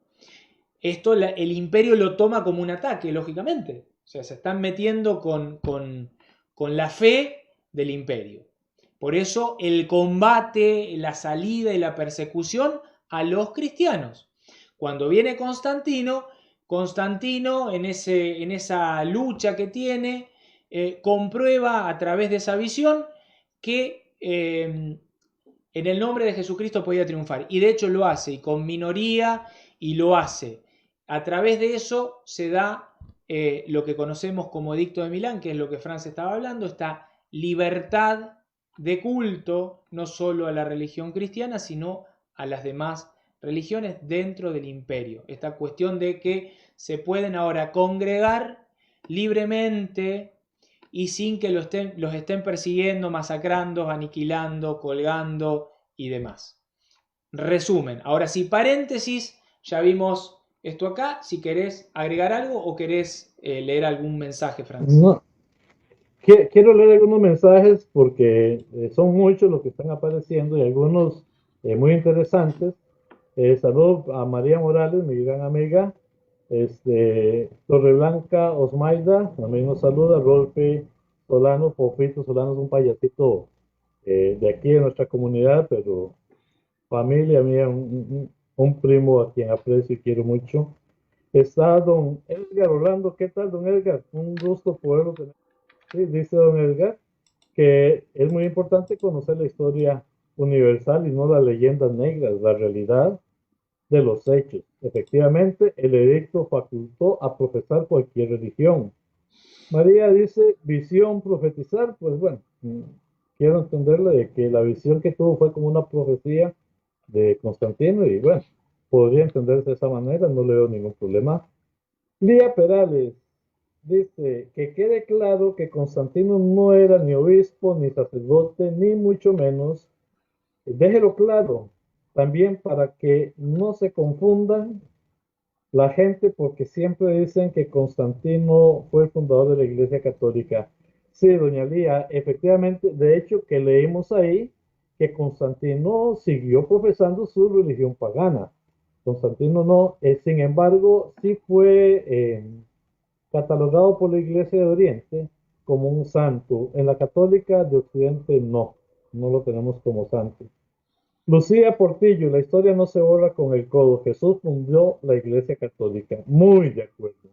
Esto el imperio lo toma como un ataque, lógicamente. O sea, se están metiendo con la fe del imperio. Por eso el combate, la salida y la persecución a los cristianos. Cuando viene Constantino, Constantino en esa lucha que tiene, comprueba a través de esa visión que en el nombre de Jesucristo podía triunfar. Y de hecho lo hace, y con minoría, y lo hace. A través de eso se da lo que conocemos como Edicto de Milán, que es lo que Franz estaba hablando, esta libertad de culto, no solo a la religión cristiana, sino a las demás religiones dentro del imperio. Esta cuestión de que se pueden ahora congregar libremente y sin que los estén persiguiendo, masacrando, aniquilando, colgando y demás. Resumen, ahora sí, paréntesis, ya vimos esto acá. Si querés agregar algo o querés leer algún mensaje, Franz.
No, quiero leer algunos mensajes porque son muchos los que están apareciendo y algunos muy interesantes. Saludos a María Morales, mi gran amiga. Torreblanca Osmaida, también nos saluda. Rolfe Solano, Fofito Solano es un payasito de aquí de nuestra comunidad, pero familia mía, un primo a quien aprecio y quiero mucho. Está don Edgar Orlando. ¿Qué tal, don Edgar? Un gusto poderlo tener. Sí, dice don Edgar que es muy importante conocer la historia universal y no las leyendas negras, la realidad de los hechos. Efectivamente, el edicto facultó a profesar cualquier religión. María dice, visión, profetizar, pues bueno, quiero entenderle de que la visión que tuvo fue como una profecía de Constantino y bueno, podría entenderse de esa manera, no le veo ningún problema. Lía Perales dice que quede claro que Constantino no era ni obispo, ni sacerdote, ni mucho menos. Déjelo claro, también para que no se confundan la gente, porque siempre dicen que Constantino fue el fundador de la Iglesia Católica. Sí, doña Lía, efectivamente, de hecho que leímos ahí que Constantino siguió profesando su religión pagana. Constantino no, sin embargo, sí fue catalogado por la Iglesia de Oriente como un santo. En la Católica de Occidente no lo tenemos como santo. Lucía Portillo, la historia no se borra con el codo. Jesús fundó la Iglesia Católica. Muy de acuerdo.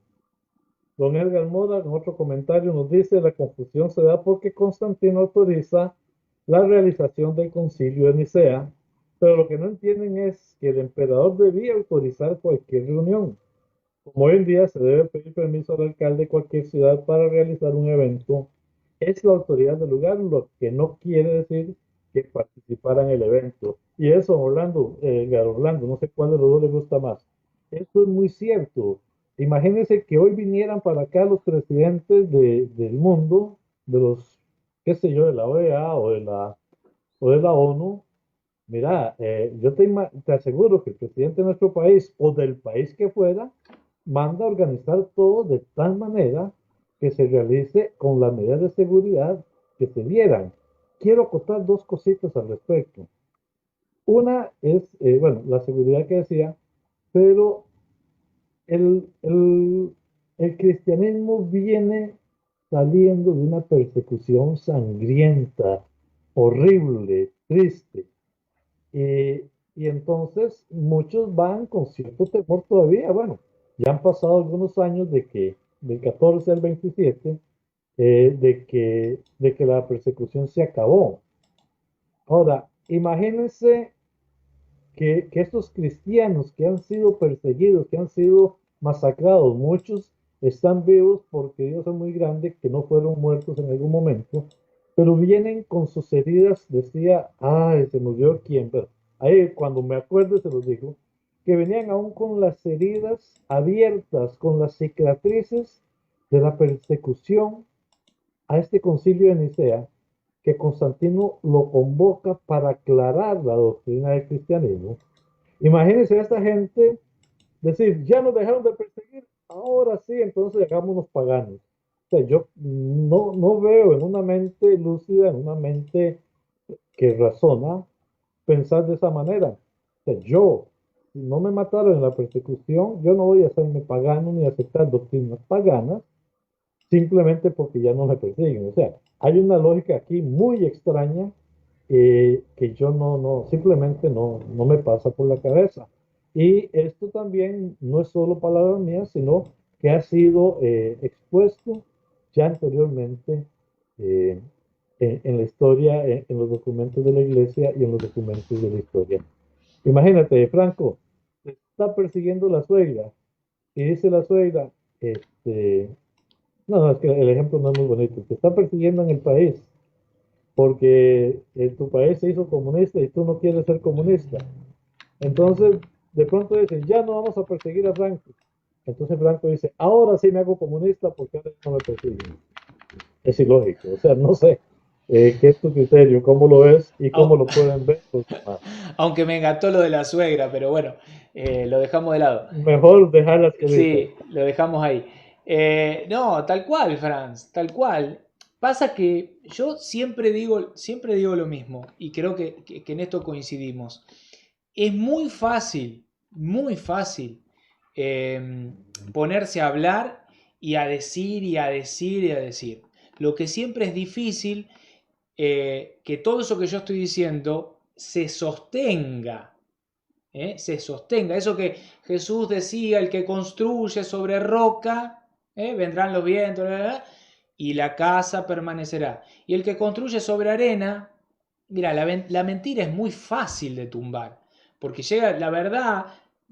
Don Edgar Moda, en otro comentario, nos dice: la confusión se da porque Constantino autoriza la realización del concilio de Nicea, pero lo que no entienden es que el emperador debía autorizar cualquier reunión. Como hoy en día se debe pedir permiso al alcalde de cualquier ciudad para realizar un evento, es la autoridad del lugar, lo que no quiere decir que participara en el evento. Y eso, Orlando, Orlando, no sé cuál de los dos le gusta más. Esto es muy cierto. Imagínense que hoy vinieran para acá los presidentes del mundo, de los, qué sé yo, de la OEA o de la ONU. Mira, yo te aseguro que el presidente de nuestro país o del país que fuera manda a organizar todo de tal manera que se realice con las medidas de seguridad que se dieran. Quiero acotar dos cositas al respecto. Una es, bueno, la seguridad que decía, pero el, el, el cristianismo viene saliendo de una persecución sangrienta, horrible, triste. Y entonces muchos van con cierto temor todavía. Bueno, ya han pasado algunos años de que del 14 al 27, de que la persecución se acabó. Ahora, imagínense que estos cristianos que han sido perseguidos, que han sido masacrados, muchos están vivos porque Dios es muy grande, que no fueron muertos en algún momento, pero vienen con sus heridas, decía, ay, se murió quién, pero ahí cuando me acuerdo se los digo, que venían aún con las heridas abiertas, con las cicatrices de la persecución a este concilio de Nicea, que Constantino lo convoca para aclarar la doctrina del cristianismo. Imagínense a esta gente decir, ya nos dejaron de perseguir, ahora sí, entonces hagámonos paganos. O sea, yo no veo en una mente lúcida, en una mente que razona, pensar de esa manera. O sea, yo, si no me mataron en la persecución, yo no voy a hacerme pagano ni aceptar doctrinas paganas simplemente porque ya no me persiguen. O sea, hay una lógica aquí muy extraña que yo simplemente no me pasa por la cabeza. Y esto también no es solo palabras mías, sino que ha sido expuesto ya anteriormente eh, en la historia, en los documentos de la iglesia y en los documentos de la historia. Imagínate, Franco, te está persiguiendo la suegra y dice la suegra, este, no, es que el ejemplo no es muy bonito. Te están persiguiendo en el país porque en tu país se hizo comunista y tú no quieres ser comunista. Entonces, de pronto dicen, ya no vamos a perseguir a Franco. Entonces Franco dice, ahora sí me hago comunista porque ahora no me persiguen. Es ilógico. O sea, no sé qué es tu criterio, cómo lo ves y cómo
Au-
lo pueden ver los demás.
Aunque me encantó lo de la suegra, pero bueno, lo dejamos de lado.
Mejor dejarlas solitas.
Sí, lo dejamos ahí. No, tal cual, Franz, tal cual. Pasa que yo siempre digo lo mismo, y creo que en esto coincidimos. Es muy fácil eh, ponerse a hablar y a decir y a decir y a decir. Lo que siempre es difícil, que todo eso que yo estoy diciendo se sostenga, se sostenga. Eso que Jesús decía, el que construye sobre roca, vendrán los vientos, bla, bla, bla, y la casa permanecerá. Y el que construye sobre arena, mira, la mentira es muy fácil de tumbar, porque llega la verdad,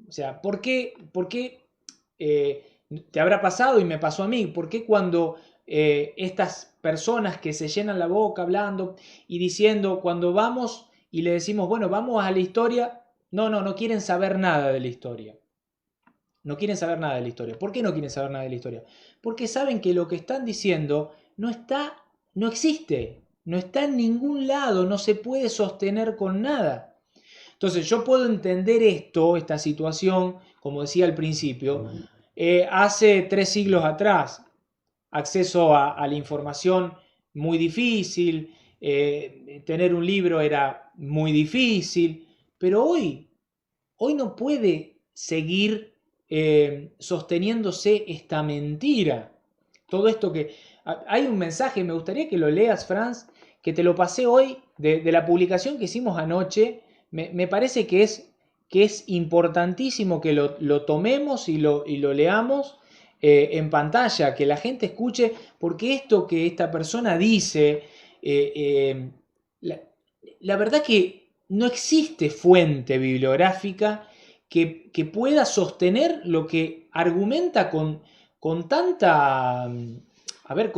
o sea, ¿por qué te habrá pasado y me pasó a mí? ¿Por qué cuando estas personas que se llenan la boca hablando y diciendo, cuando vamos y le decimos, bueno, vamos a la historia, no quieren saber nada de la historia. No quieren saber nada de la historia. ¿Por qué no quieren saber nada de la historia? Porque saben que lo que están diciendo no existe, no está en ningún lado, no se puede sostener con nada. Entonces yo puedo entender esta situación, como decía al principio, hace 3 siglos atrás, acceso a la información muy difícil, tener un libro era muy difícil, pero hoy no puede seguir sosteniéndose esta mentira. Todo esto que... Hay un mensaje, me gustaría que lo leas, Franz, que te lo pasé hoy de la publicación que hicimos anoche. Me parece que es importantísimo que lo tomemos y lo leamos en pantalla, que la gente escuche, porque esto que esta persona dice, eh, eh, la, la verdad que no existe fuente bibliográfica que pueda sostener lo que argumenta con tanta, a ver,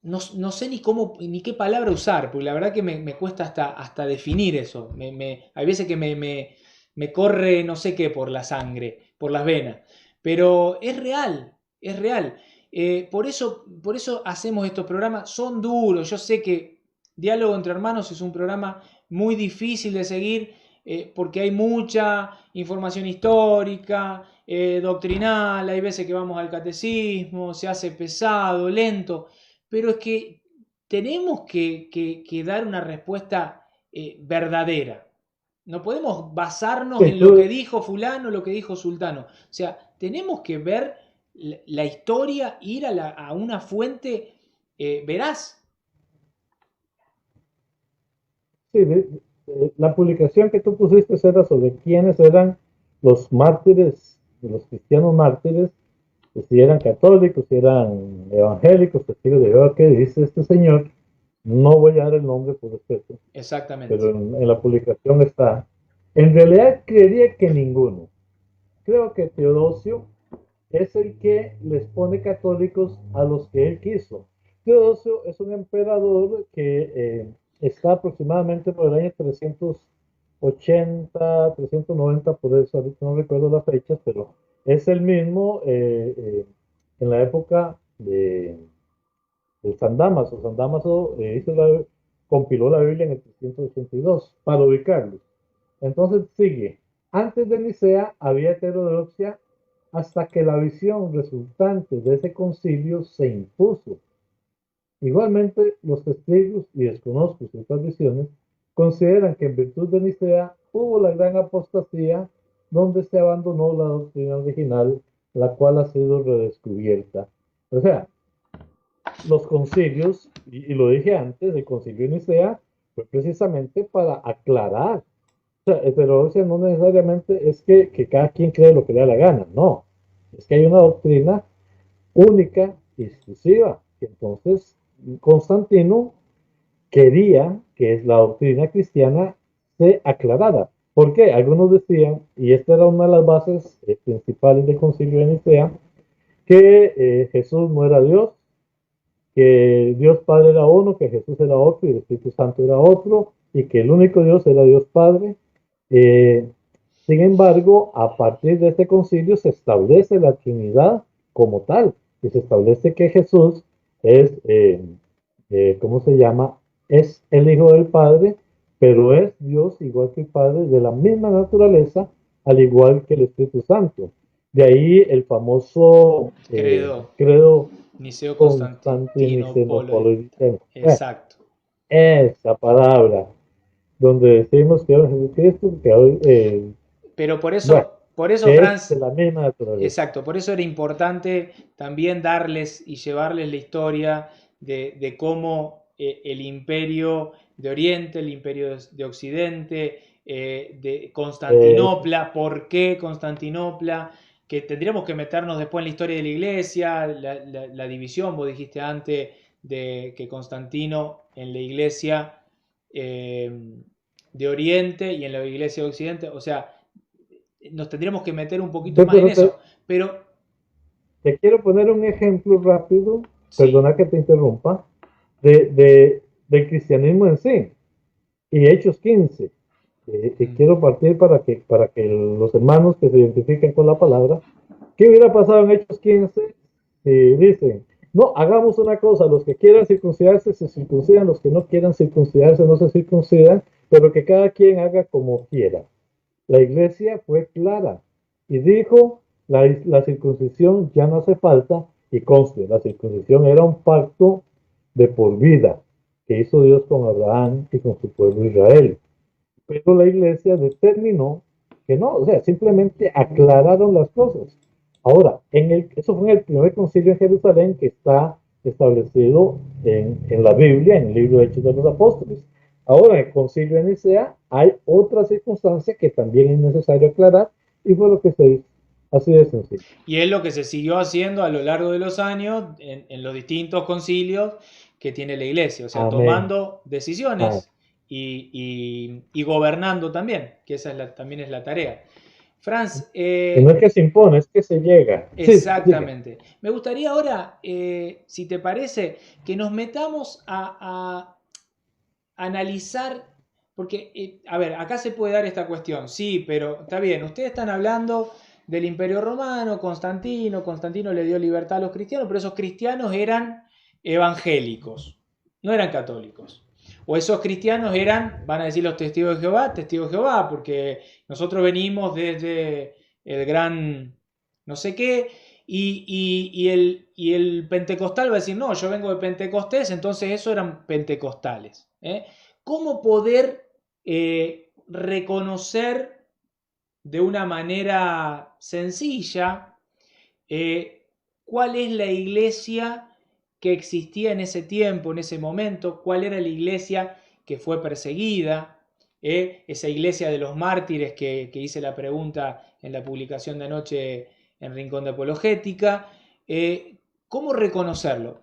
no sé ni qué palabra usar, porque la verdad que me cuesta hasta definir eso. Hay veces que me corre no sé qué por la sangre, por las venas, pero es real, es real. Por eso hacemos estos programas, son duros, yo sé que Diálogo entre Hermanos es un programa muy difícil de seguir, porque hay mucha información histórica, doctrinal, hay veces que vamos al catecismo, se hace pesado, lento, pero es que tenemos que dar una respuesta verdadera. No podemos basarnos en lo que dijo fulano, lo que dijo sultano. O sea, tenemos que ver la historia, ir a una fuente veraz.
Sí, la publicación que tú pusiste era sobre quiénes eran los mártires, los cristianos mártires, que si eran católicos, si eran evangélicos, testigos de Jehová, que dice este señor, no voy a dar el nombre por respeto,
Exactamente.
pero en la publicación está. En realidad creería que ninguno. Creo que Teodosio es el que les pone católicos a los que él quiso. Teodosio es un emperador que está aproximadamente por el año 380, 390, por eso ahorita no recuerdo las fechas, pero es el mismo en la época de San Damaso. San Damaso compiló la Biblia en el 382 para ubicarlos. Entonces sigue. Antes de Nicea había heterodoxia hasta que la visión resultante de ese concilio se impuso. Igualmente, los testigos, y desconozco ciertas visiones, consideran que en virtud de Nicea hubo la gran apostasía donde se abandonó la doctrina original, la cual ha sido redescubierta. O sea, los concilios, y lo dije antes, el concilio de Nicea fue precisamente para aclarar. O sea, heterodoxia no necesariamente es que cada quien cree lo que le da la gana, no. Es que hay una doctrina única y exclusiva. Entonces, Constantino quería que la doctrina cristiana se aclarara. ¿Por qué? Algunos decían, y esta era una de las bases principales del concilio de Nicea, que Jesús no era Dios, que Dios Padre era uno, que Jesús era otro y el Espíritu Santo era otro, y que el único Dios era Dios Padre. Eh, Sin embargo, a partir de este concilio se establece la Trinidad como tal, y se establece que Jesús es, ¿cómo se llama? Es el Hijo del Padre, pero es Dios igual que el Padre, de la misma naturaleza, al igual que el Espíritu Santo. De ahí el famoso credo
Niceo
Constantinopolitano.
Exacto.
Esa palabra, donde decimos que es Jesucristo, que hoy,
pero por
bueno,
eso,
que
Franz,
es de la misma naturaleza.
exacto, por eso era importante también darles y llevarles la historia de cómo el imperio de Oriente, el imperio de Occidente, de Constantinopla, por qué Constantinopla, que tendríamos que meternos después en la historia de la iglesia, la división, vos dijiste antes, de que Constantino en la iglesia de Oriente y en la iglesia de Occidente, o sea, nos tendríamos que meter un poquito más en eso, pero...
Te quiero poner un ejemplo rápido,
Sí.
Perdona que te interrumpa, del cristianismo en sí, y Hechos 15. Y quiero partir para que los hermanos que se identifiquen con la palabra, ¿qué hubiera pasado en Hechos 15 si dicen, no, hagamos una cosa, los que quieran circuncidarse se circuncidan, los que no quieran circuncidarse no se circuncidan, pero que cada quien haga como quiera? La iglesia fue clara y dijo, la circuncisión ya no hace falta, y conste, la circuncisión era un pacto de por vida que hizo Dios con Abraham y con su pueblo Israel. Pero la iglesia determinó que no, o sea, simplemente aclararon las cosas. Ahora, eso fue en el primer concilio en Jerusalén, que está establecido en la Biblia, en el libro de Hechos de los Apóstoles. Ahora, en el concilio de Nicea hay otra circunstancia que también es necesario aclarar, y fue lo que se hizo. Así de sencillo.
Y es lo que se siguió haciendo a lo largo de los años en los distintos concilios que tiene la iglesia, o sea,
Amén.
tomando decisiones y gobernando también, que esa también es la tarea. Franz,
Que no es que se impone, es que se llega. Sí, diga.
exactamente. Me gustaría ahora, si te parece, que nos metamos a analizar, porque, a ver, acá se puede dar esta cuestión, sí, pero está bien, ustedes están hablando del Imperio Romano, Constantino le dio libertad a los cristianos, pero esos cristianos eran evangélicos, no eran católicos. O esos cristianos eran, van a decir los testigos de Jehová, porque nosotros venimos desde el gran no sé qué, y el pentecostal va a decir, no, yo vengo de Pentecostés, entonces eso eran pentecostales. ¿Cómo poder reconocer de una manera sencilla cuál es la iglesia que existía en ese tiempo, en ese momento, cuál era la iglesia que fue perseguida, esa iglesia de los mártires que hice la pregunta en la publicación de anoche en Rincón de Apologética? ¿Cómo reconocerlo?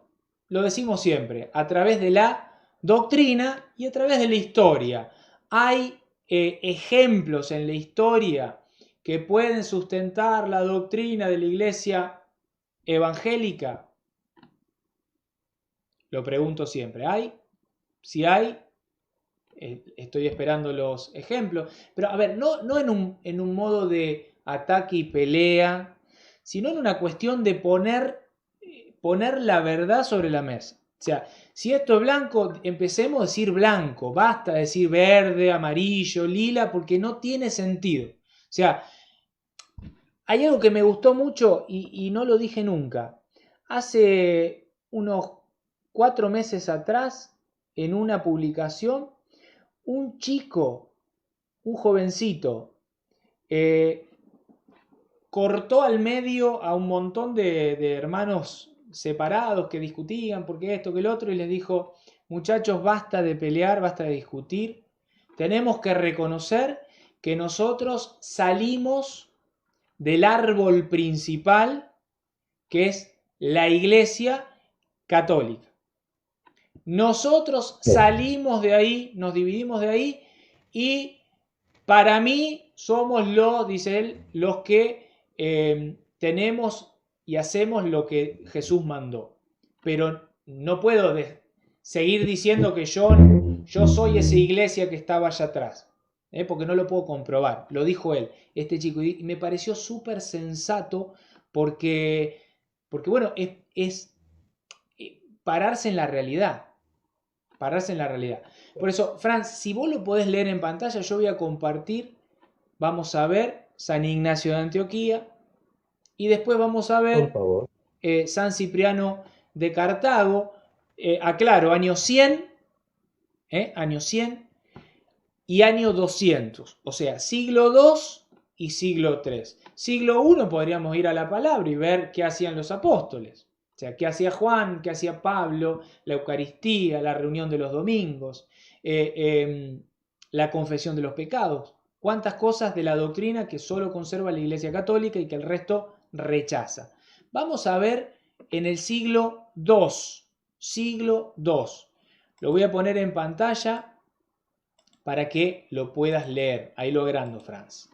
Lo decimos siempre, a través de la doctrina y a través de la historia. Hay ejemplos en la historia que pueden sustentar la doctrina de la iglesia evangélica. Lo pregunto siempre, ¿hay? Si hay, estoy esperando los ejemplos. Pero a ver, no en un modo de ataque y pelea, sino en una cuestión de poner la verdad sobre la mesa. O sea, si esto es blanco, empecemos a decir blanco, basta de decir verde, amarillo, lila, porque no tiene sentido. O sea, hay algo que me gustó mucho y no lo dije nunca. Hace unos 4 meses atrás, en una publicación, un chico, un jovencito, eh, cortó al medio a un montón de hermanos separados que discutían porque esto, que el otro, y les dijo, muchachos, basta de pelear, basta de discutir, tenemos que reconocer que nosotros salimos del árbol principal que es la Iglesia Católica. Nosotros salimos de ahí, nos dividimos de ahí y para mí somos dice él, los que tenemos y hacemos lo que Jesús mandó. Pero no puedo seguir diciendo que yo soy esa iglesia que estaba allá atrás, porque no lo puedo comprobar. Lo dijo él, este chico, y me pareció súper sensato porque bueno, es pararse en la realidad. Pararse en la realidad. Por eso, Franz, si vos lo podés leer en pantalla, yo voy a compartir. Vamos a ver San Ignacio de Antioquía y después vamos a
Por
ver
favor.
San Cipriano de Cartago. Aclaro, año 100, año 100 y año 200. O sea, siglo II y siglo III. Siglo I podríamos ir a la palabra y ver qué hacían los apóstoles. O sea, qué hacía Juan, qué hacía Pablo, la Eucaristía, la reunión de los domingos, la confesión de los pecados. Cuántas cosas de la doctrina que solo conserva la Iglesia Católica y que el resto rechaza. Vamos a ver en el siglo II. Siglo II. Lo voy a poner en pantalla para que lo puedas leer. Ahí logrando, Franz.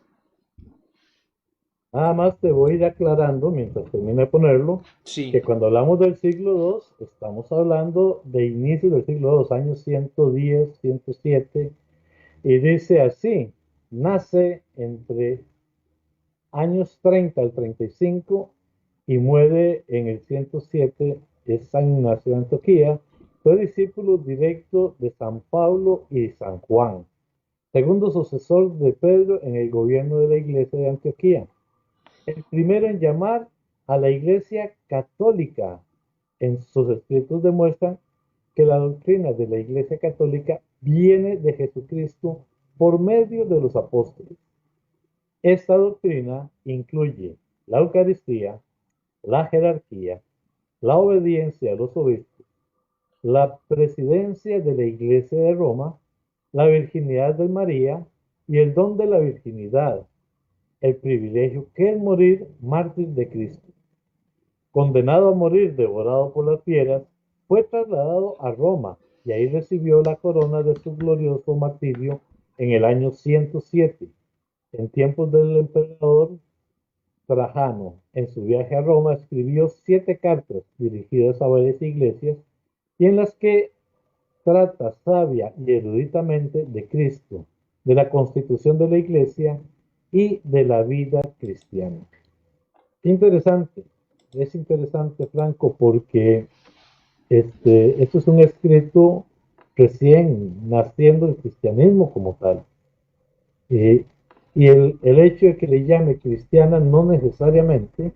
Nada más te voy a ir aclarando mientras termine de ponerlo,
Sí,
que cuando hablamos del siglo II, estamos hablando de inicio del siglo II, años 110, 107, y dice así, nace entre años 30 al 35 y muere en el 107, es San Ignacio de Antioquía, fue discípulo directo de San Pablo y San Juan, segundo sucesor de Pedro en el gobierno de la iglesia de Antioquía. El primero en llamar a la Iglesia Católica. En sus escritos demuestran que la doctrina de la Iglesia Católica viene de Jesucristo por medio de los apóstoles. Esta doctrina incluye la Eucaristía, la jerarquía, la obediencia a los obispos, la presidencia de la Iglesia de Roma, la virginidad de María y el don de la virginidad, el privilegio que es morir mártir de Cristo. Condenado a morir devorado por las fieras, fue trasladado a Roma, y ahí recibió la corona de su glorioso martirio en el año 107, en tiempos del emperador Trajano. En su viaje a Roma escribió 7 cartas dirigidas a varias iglesias y en las que trata sabia y eruditamente de Cristo, de la constitución de la iglesia y de la vida cristiana. Interesante, es interesante, Franco, porque esto es un escrito recién naciendo el cristianismo como tal. Eh, y el hecho de que le llame cristiana no necesariamente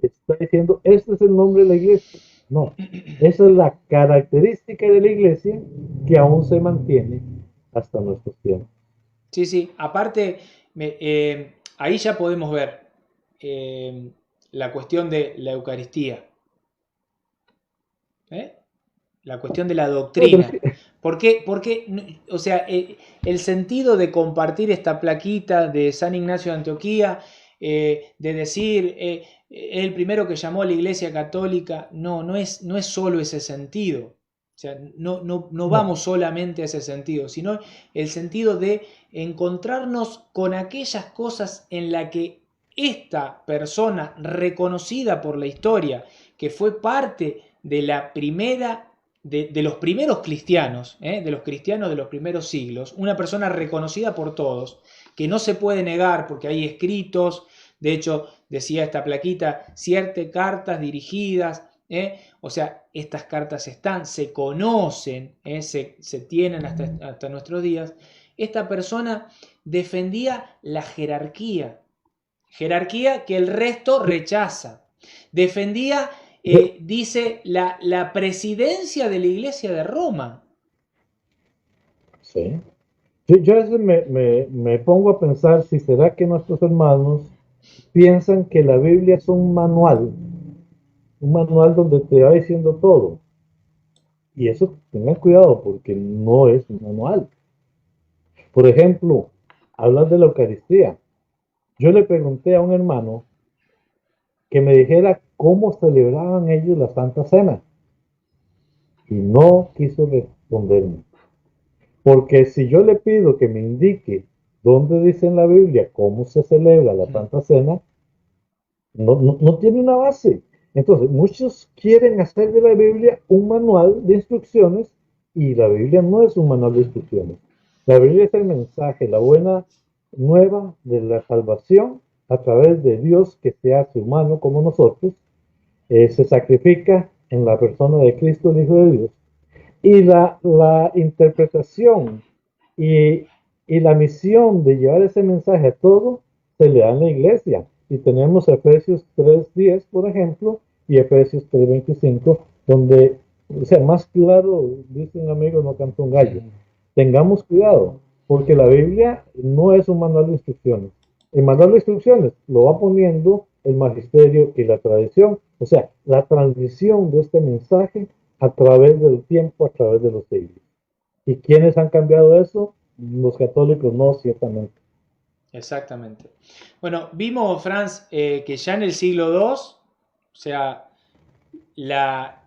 está diciendo, este es el nombre de la iglesia. No, esa es la característica de la iglesia que aún se mantiene hasta nuestros tiempos.
Sí, sí, aparte, ahí ya podemos ver la cuestión de la Eucaristía, ¿eh? La cuestión de la
No, pero es
doctrina. Porque, o sea, el sentido de compartir esta plaquita de San Ignacio de Antioquía, de decir, el primero que llamó a la Iglesia Católica, no es solo ese sentido. O sea, no
no,
vamos solamente a ese sentido, sino el sentido de encontrarnos con aquellas cosas en las que esta persona reconocida por la historia, que fue parte de la primera de los primeros cristianos, de los cristianos de los primeros siglos, una persona reconocida por todos, que no se puede negar porque hay escritos, de hecho decía esta plaquita, ciertas cartas dirigidas, o sea, estas cartas están, se conocen, se tienen hasta nuestros días. Esta persona defendía la jerarquía que el resto rechaza. Defendía, dice, la presidencia de la Iglesia de Roma.
sí. Yo a veces me pongo a pensar si será que nuestros hermanos piensan que la Biblia es un manual donde te va diciendo todo. Y eso, tengan cuidado porque no es un manual. Por ejemplo, hablas de la Eucaristía. Yo le pregunté a un hermano que me dijera cómo celebraban ellos la Santa Cena y no quiso responderme. Porque si yo le pido que me indique dónde dice en la Biblia cómo se celebra la Santa Cena, no tiene una base. Entonces, muchos quieren hacer de la Biblia un manual de instrucciones y la Biblia no es un manual de instrucciones. La Biblia es el mensaje, la buena nueva de la salvación a través de Dios que se hace humano como nosotros, se sacrifica en la persona de Cristo, el Hijo de Dios. Y la interpretación y, y la misión de llevar ese mensaje a todo se le da en la iglesia. Y tenemos Efesios 3:10, por ejemplo, y Efesios 3:25, donde, o sea, más claro, dice un amigo, no canta un gallo. Tengamos cuidado, porque la Biblia no es un manual de instrucciones. El manual de instrucciones lo va poniendo el magisterio y la tradición, o sea, la transmisión de este mensaje a través del tiempo, a través de los siglos. ¿Y quiénes han cambiado eso? Los católicos no, ciertamente.
Exactamente. Bueno, vimos, Franz, que ya en el siglo II, o sea, la,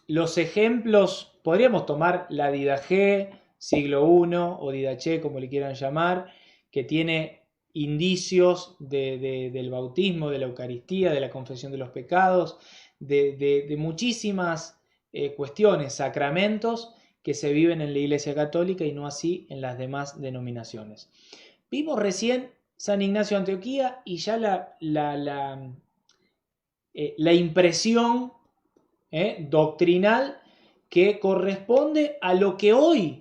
los ejemplos, podríamos tomar la Didache, siglo I, o Didache, como le quieran llamar, que tiene indicios del bautismo, de la Eucaristía, de la confesión de los pecados, de muchísimas cuestiones, sacramentos que se viven en la Iglesia Católica y no así en las demás denominaciones. Vimos recién San Ignacio de Antioquía y ya la impresión doctrinal que corresponde a lo que hoy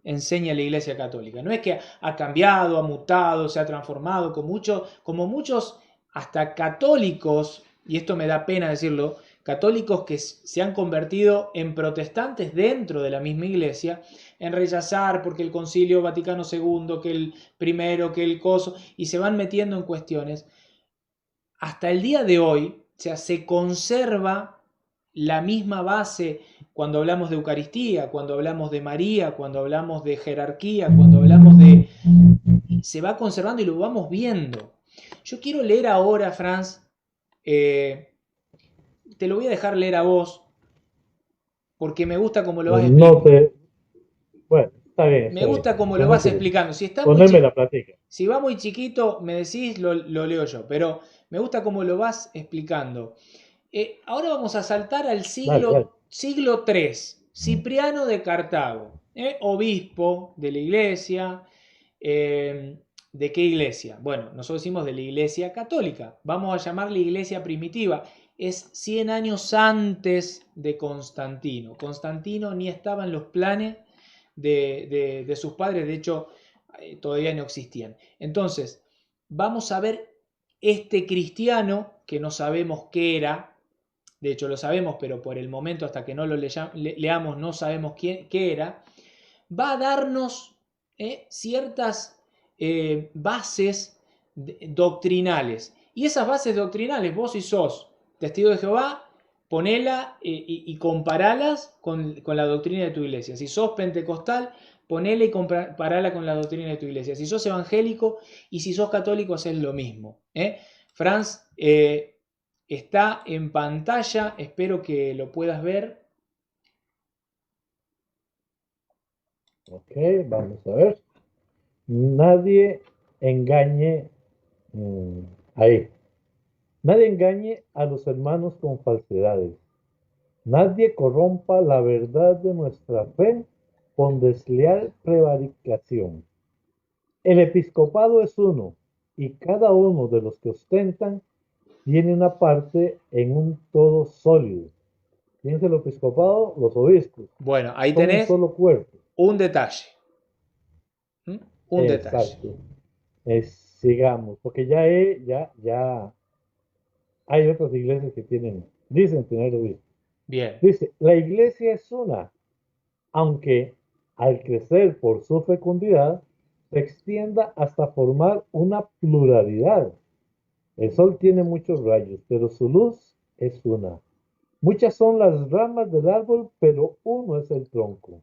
enseña la Iglesia Católica. No es que ha cambiado, ha mutado, se ha transformado, como muchos hasta católicos, y esto me da pena decirlo, católicos que se han convertido en protestantes dentro de la misma iglesia, en rechazar porque el Concilio Vaticano II, que el primero, que el coso, y se van metiendo en cuestiones. Hasta el día de hoy, o sea, se conserva la misma base cuando hablamos de Eucaristía, cuando hablamos de María, cuando hablamos de jerarquía, cuando hablamos de... Se va conservando y lo vamos viendo. Yo quiero leer ahora, Franz, te lo voy a dejar leer a vos, porque me gusta cómo lo vas
No
explicando.
te... Bueno, está bien,
Me
está bien.
gusta cómo lo
Como
vas
quieres.
explicando. Si está muy
Poneme
chiquito,
la platica.
si va muy chiquito, me decís, lo leo yo. Pero me gusta cómo lo vas explicando. Ahora vamos a saltar al
Dale, dale.
siglo III. Cipriano de Cartago, obispo de la iglesia. ¿De qué iglesia? Bueno, nosotros decimos de la iglesia católica. Vamos a llamarla iglesia primitiva. Es 100 años antes de Constantino. Constantino ni estaba en los planes de sus padres, de hecho, todavía no existían. Entonces, vamos a ver este cristiano que no sabemos qué era, de hecho lo sabemos, pero por el momento hasta que no lo leamos no sabemos qué era, va a darnos ciertas bases doctrinales. Y esas bases doctrinales, vos si sos testigo de Jehová, ponela y comparalas con la doctrina de tu iglesia. Si sos pentecostal, ponela y comparala con la doctrina de tu iglesia. Si sos evangélico y si sos católico, haces lo mismo. Franz, está en pantalla, espero que lo puedas ver.
Ok, vamos a ver. Nadie engañe. Ahí. Nadie engañe a los hermanos con falsedades. Nadie corrompa la verdad de nuestra fe con desleal prevaricación. El episcopado es uno, y cada uno de los que ostentan tiene una parte en un todo sólido. ¿Quién es el episcopado? Los obispos.
Bueno, ahí
Son un
tenés
solo cuerpo.
un detalle. ¿Mm? Un detalle.
Exacto. Sigamos, porque ya hay otras iglesias que dicen tener obispos.
Bien.
Dice, la iglesia es una, aunque al crecer por su fecundidad, se extienda hasta formar una pluralidad. El sol tiene muchos rayos, pero su luz es una. Muchas son las ramas del árbol, pero uno es el tronco.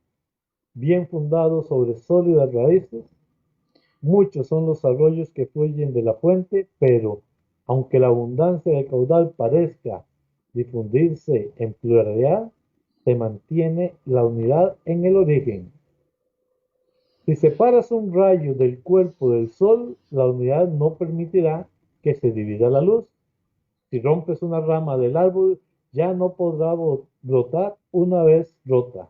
Bien fundado sobre sólidas raíces, muchos son los arroyos que fluyen de la fuente, pero aunque la abundancia del caudal parezca difundirse en pluralidad, se mantiene la unidad en el origen. Si separas un rayo del cuerpo del sol, la unidad no permitirá que se divida la luz. Si rompes una rama del árbol, ya no podrá brotar una vez rota.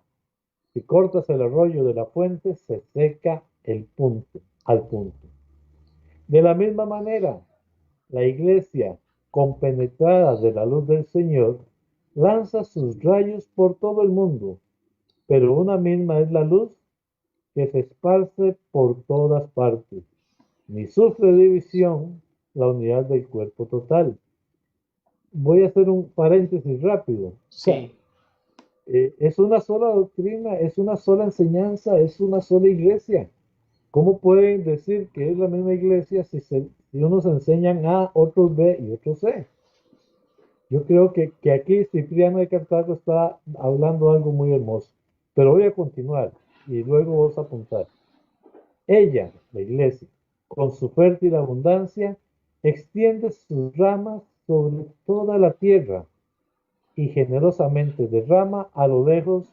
Si cortas el arroyo de la fuente, se seca al punto. De la misma manera, la iglesia, compenetrada de la luz del Señor, lanza sus rayos por todo el mundo, pero una misma es la luz que se esparce por todas partes, ni sufre división la unidad del cuerpo total. Voy a hacer un paréntesis rápido. O sea,
Sí.
es una sola doctrina, es una sola enseñanza, es una sola iglesia. ¿Cómo pueden decir que es la misma iglesia si unos enseñan A, otros B y otros C? Yo creo que aquí Cipriano de Cartago está hablando algo muy hermoso. Pero voy a continuar y luego vos apuntar. Ella, la iglesia, con su fértil abundancia, extiende sus ramas sobre toda la tierra y generosamente derrama a lo lejos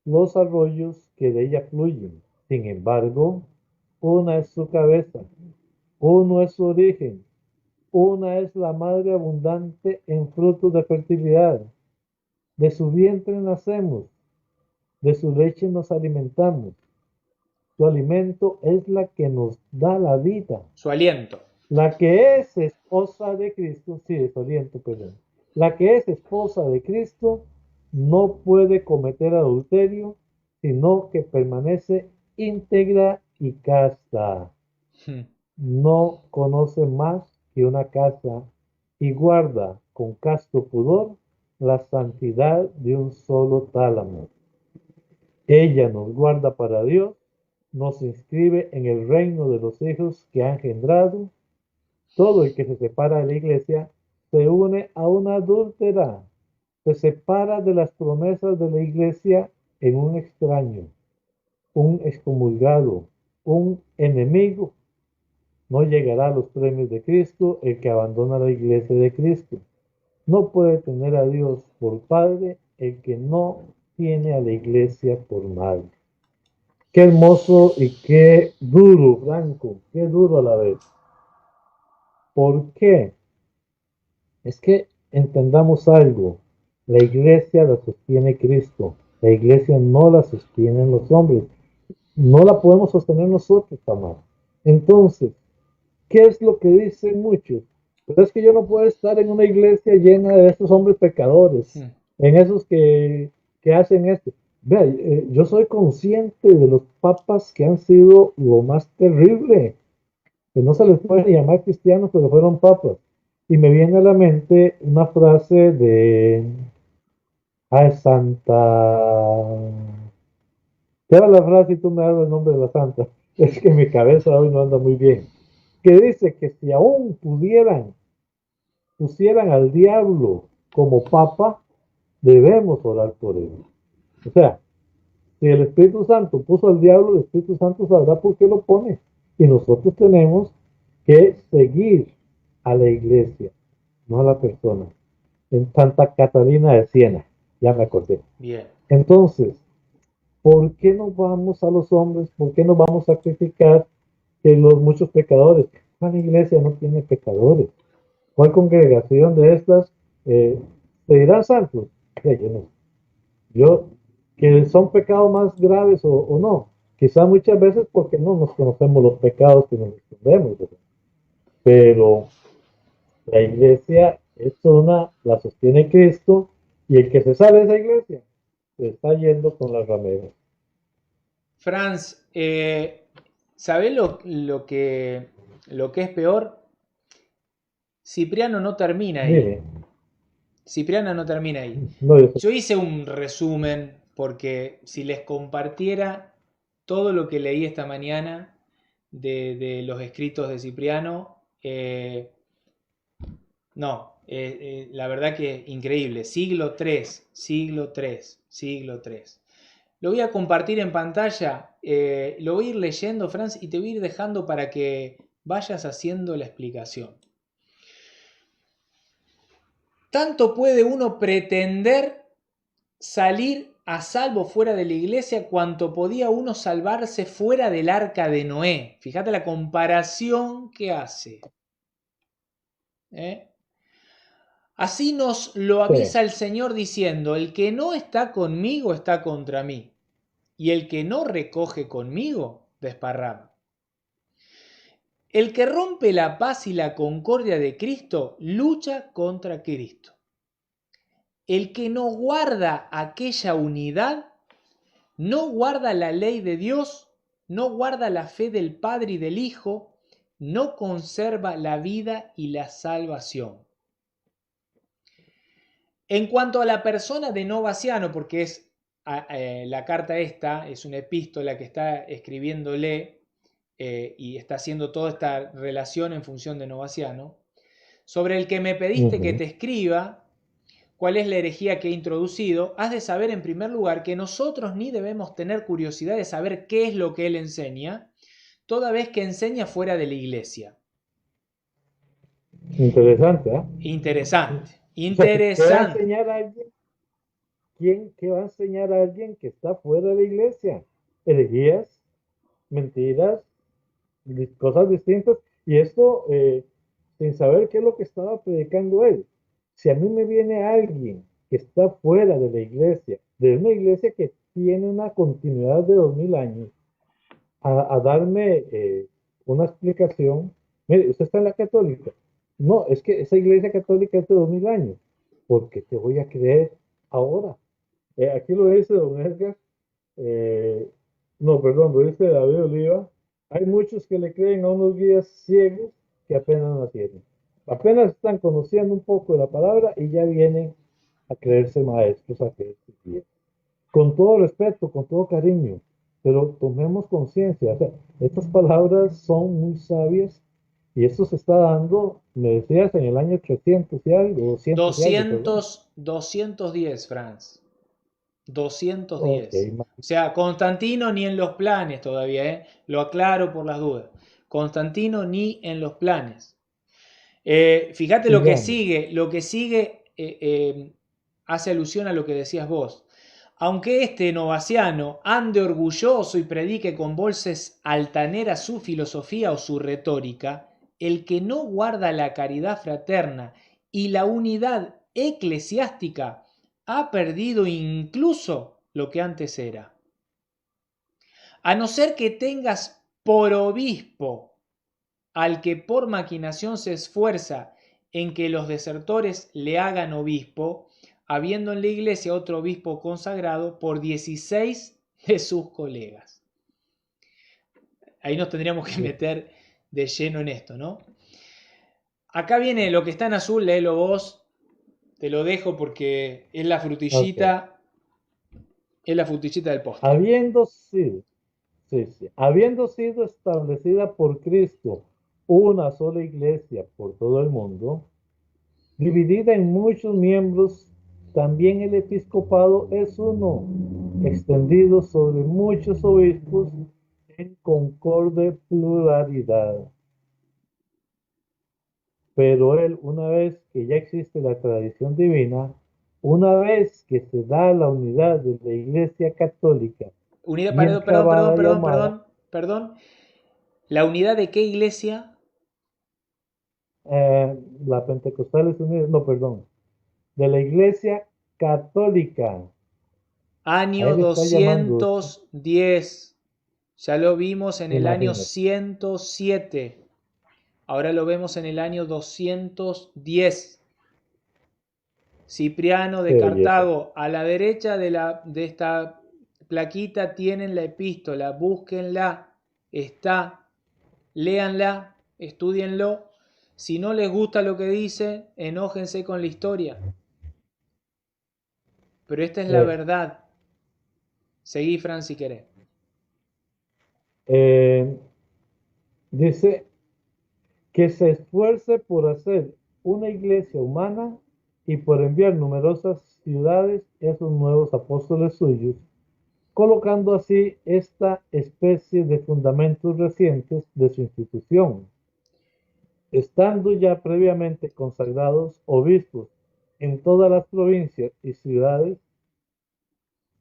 los arroyos que de ella fluyen. Sin embargo, una es su cabeza, uno es su origen, una es la madre abundante en frutos de fertilidad. De su vientre nacemos, de su leche nos alimentamos. Su alimento es la que nos da la vida.
Su aliento.
La que es esposa de Cristo, sí, de su aliento, perdón. La que es esposa de Cristo no puede cometer adulterio, sino que permanece íntegra y casta. No conoce más que una casa y guarda con casto pudor la santidad de un solo tálamo. Ella nos guarda para Dios, nos inscribe en el reino de los hijos que ha engendrado. Todo el que se separa de la iglesia se une a una adúltera, se separa de las promesas de la iglesia en un extraño, un excomulgado, un enemigo. No llegará a los premios de Cristo el que abandona la iglesia de Cristo. No puede tener a Dios por Padre el que no tiene a la iglesia por madre. Qué hermoso y qué duro, Franco, qué duro a la vez. ¿Por qué? Es que entendamos algo. La iglesia la sostiene Cristo. La iglesia no la sostienen los hombres. No la podemos sostener nosotros, jamás. Entonces, ¿qué es lo que dicen muchos? Pero es que yo no puedo estar en una iglesia llena de estos hombres pecadores,
Mm.
en esos que hacen esto. Vea, yo soy consciente de los papas que han sido lo más terrible, que no se les puede llamar cristianos, pero fueron papas. Y me viene a la mente una frase de Santa. ¿Qué era la frase y tú me das el nombre de la santa? Es que mi cabeza hoy no anda muy bien. Que dice que si aún pusieran al diablo como papa, debemos orar por él. O sea, si el Espíritu Santo puso al diablo, el Espíritu Santo sabrá por qué lo pone. Y nosotros tenemos que seguir a la iglesia, no a la persona. En Santa Catalina de Siena, ya me acordé.
Bien.
Entonces, ¿por qué no vamos a los hombres? ¿Por qué no vamos a criticar que los muchos pecadores? ¿Cuál iglesia no tiene pecadores? ¿Cuál congregación de estas te dirán santos? Yo no. Yo, que son pecados más graves o no. Quizá muchas veces porque no nos conocemos los pecados que nos escondemos, ¿verdad? Pero la iglesia es una, la sostiene Cristo, y el que se sale de esa iglesia se está yendo con las rameras.
Franz, ¿sabés lo que es peor? Cipriano no termina ahí.
Dime,
Cipriano no termina ahí.
no, yo sé.
Yo hice un resumen porque si les compartiera todo lo que leí esta mañana de los escritos de Cipriano, no, la verdad que increíble. Siglo III, siglo III, siglo III. Lo voy a compartir en pantalla, lo voy a ir leyendo, Franz, y te voy a ir dejando para que vayas haciendo la explicación. Tanto puede uno pretender salir a salvo fuera de la iglesia cuanto podía uno salvarse fuera del arca de Noé. Fíjate la comparación que hace. ¿Eh? Así nos lo
Sí,
avisa el Señor diciendo, el que no está conmigo está contra mí, y el que no recoge conmigo desparrama. El que rompe la paz y la concordia de Cristo lucha contra Cristo. El que no guarda aquella unidad, no guarda la ley de Dios, no guarda la fe del Padre y del Hijo, no conserva la vida y la salvación. En cuanto a la persona de Novaciano, porque es la carta esta, es una epístola que está escribiéndole y está haciendo toda esta relación en función de Novaciano, sobre el que me pediste que te escriba cuál es la herejía que he introducido, has de saber en primer lugar que nosotros ni debemos tener curiosidad de saber qué es lo que él enseña, toda vez que enseña fuera de la iglesia.
interesante, ¿eh?
Interesante,
O sea, ¿qué va a
interesante.
enseñar a alguien? ¿Qué va a enseñar a alguien que está fuera de la iglesia? Herejías, mentiras, cosas distintas. Y esto sin saber qué es lo que estaba predicando él. Si a mí me viene alguien que está fuera de la iglesia, de una iglesia que tiene una continuidad de 2000 años, a darme una explicación. Mire, usted está en la católica. No, es que esa iglesia católica es de 2000 años. ¿Por qué te voy a creer ahora? Aquí lo dice don Edgar. eh, no, perdón, lo dice David Oliva. Hay muchos que le creen a unos guías ciegos que apenas nacieron. Apenas están conociendo un poco de la palabra y ya vienen a creerse maestros a creerse guías. Con todo respeto, con todo cariño, pero tomemos conciencia. O sea, estas palabras son muy sabias y esto se está dando, me decías, en el año 800 y algo, 200 y algo, perdón.
210, Franz.
Ok,
210. O sea, Constantino ni en los planes todavía, ¿eh? Lo aclaro por las dudas. Constantino ni en los planes. Fíjate
sigamos.
lo que sigue hace alusión a lo que decías vos. Aunque este novaciano ande orgulloso y predique con voces altaneras su filosofía o su retórica, el que no guarda la caridad fraterna y la unidad eclesiástica ha perdido incluso lo que antes era. A no ser que tengas por obispo al que por maquinación se esfuerza en que los desertores le hagan obispo, habiendo en la iglesia otro obispo consagrado por 16 de sus colegas. Ahí nos tendríamos que meter de lleno en esto, ¿no? Acá viene lo que está en azul, léelo vos, te lo dejo porque es la
Ok.
frutillita, del postre.
Habiendo sido, sí, sí, habiendo sido establecida por Cristo una sola iglesia por todo el mundo, dividida en muchos miembros, también el episcopado es uno, extendido sobre muchos obispos en concorde pluralidad. Pero él, una vez que ya existe la tradición divina, una vez que se da la unidad de la Iglesia Católica,
Unidad,
bien clavada y amada,
perdón. ¿La unidad de qué iglesia?
la Pentecostales Unidas, no, perdón, de la Iglesia Católica. A
Año
él está llamando,
210. Ya lo vimos en el año
imagínate.
107. Ahora lo vemos en el año 210. Cipriano
Qué
de
belleza.
Cartago. A la derecha de esta plaquita tienen la epístola. Búsquenla. Está. Léanla. Estudienlo. Si no les gusta lo que dice, enójense con la historia. Pero esta es la
Eh,
verdad. Seguí, Fran, si querés.
eh, dice que se esfuerce por hacer una iglesia humana y por enviar numerosas ciudades esos nuevos apóstoles suyos, colocando así esta especie de fundamentos recientes de su institución, estando ya previamente consagrados obispos en todas las provincias y ciudades,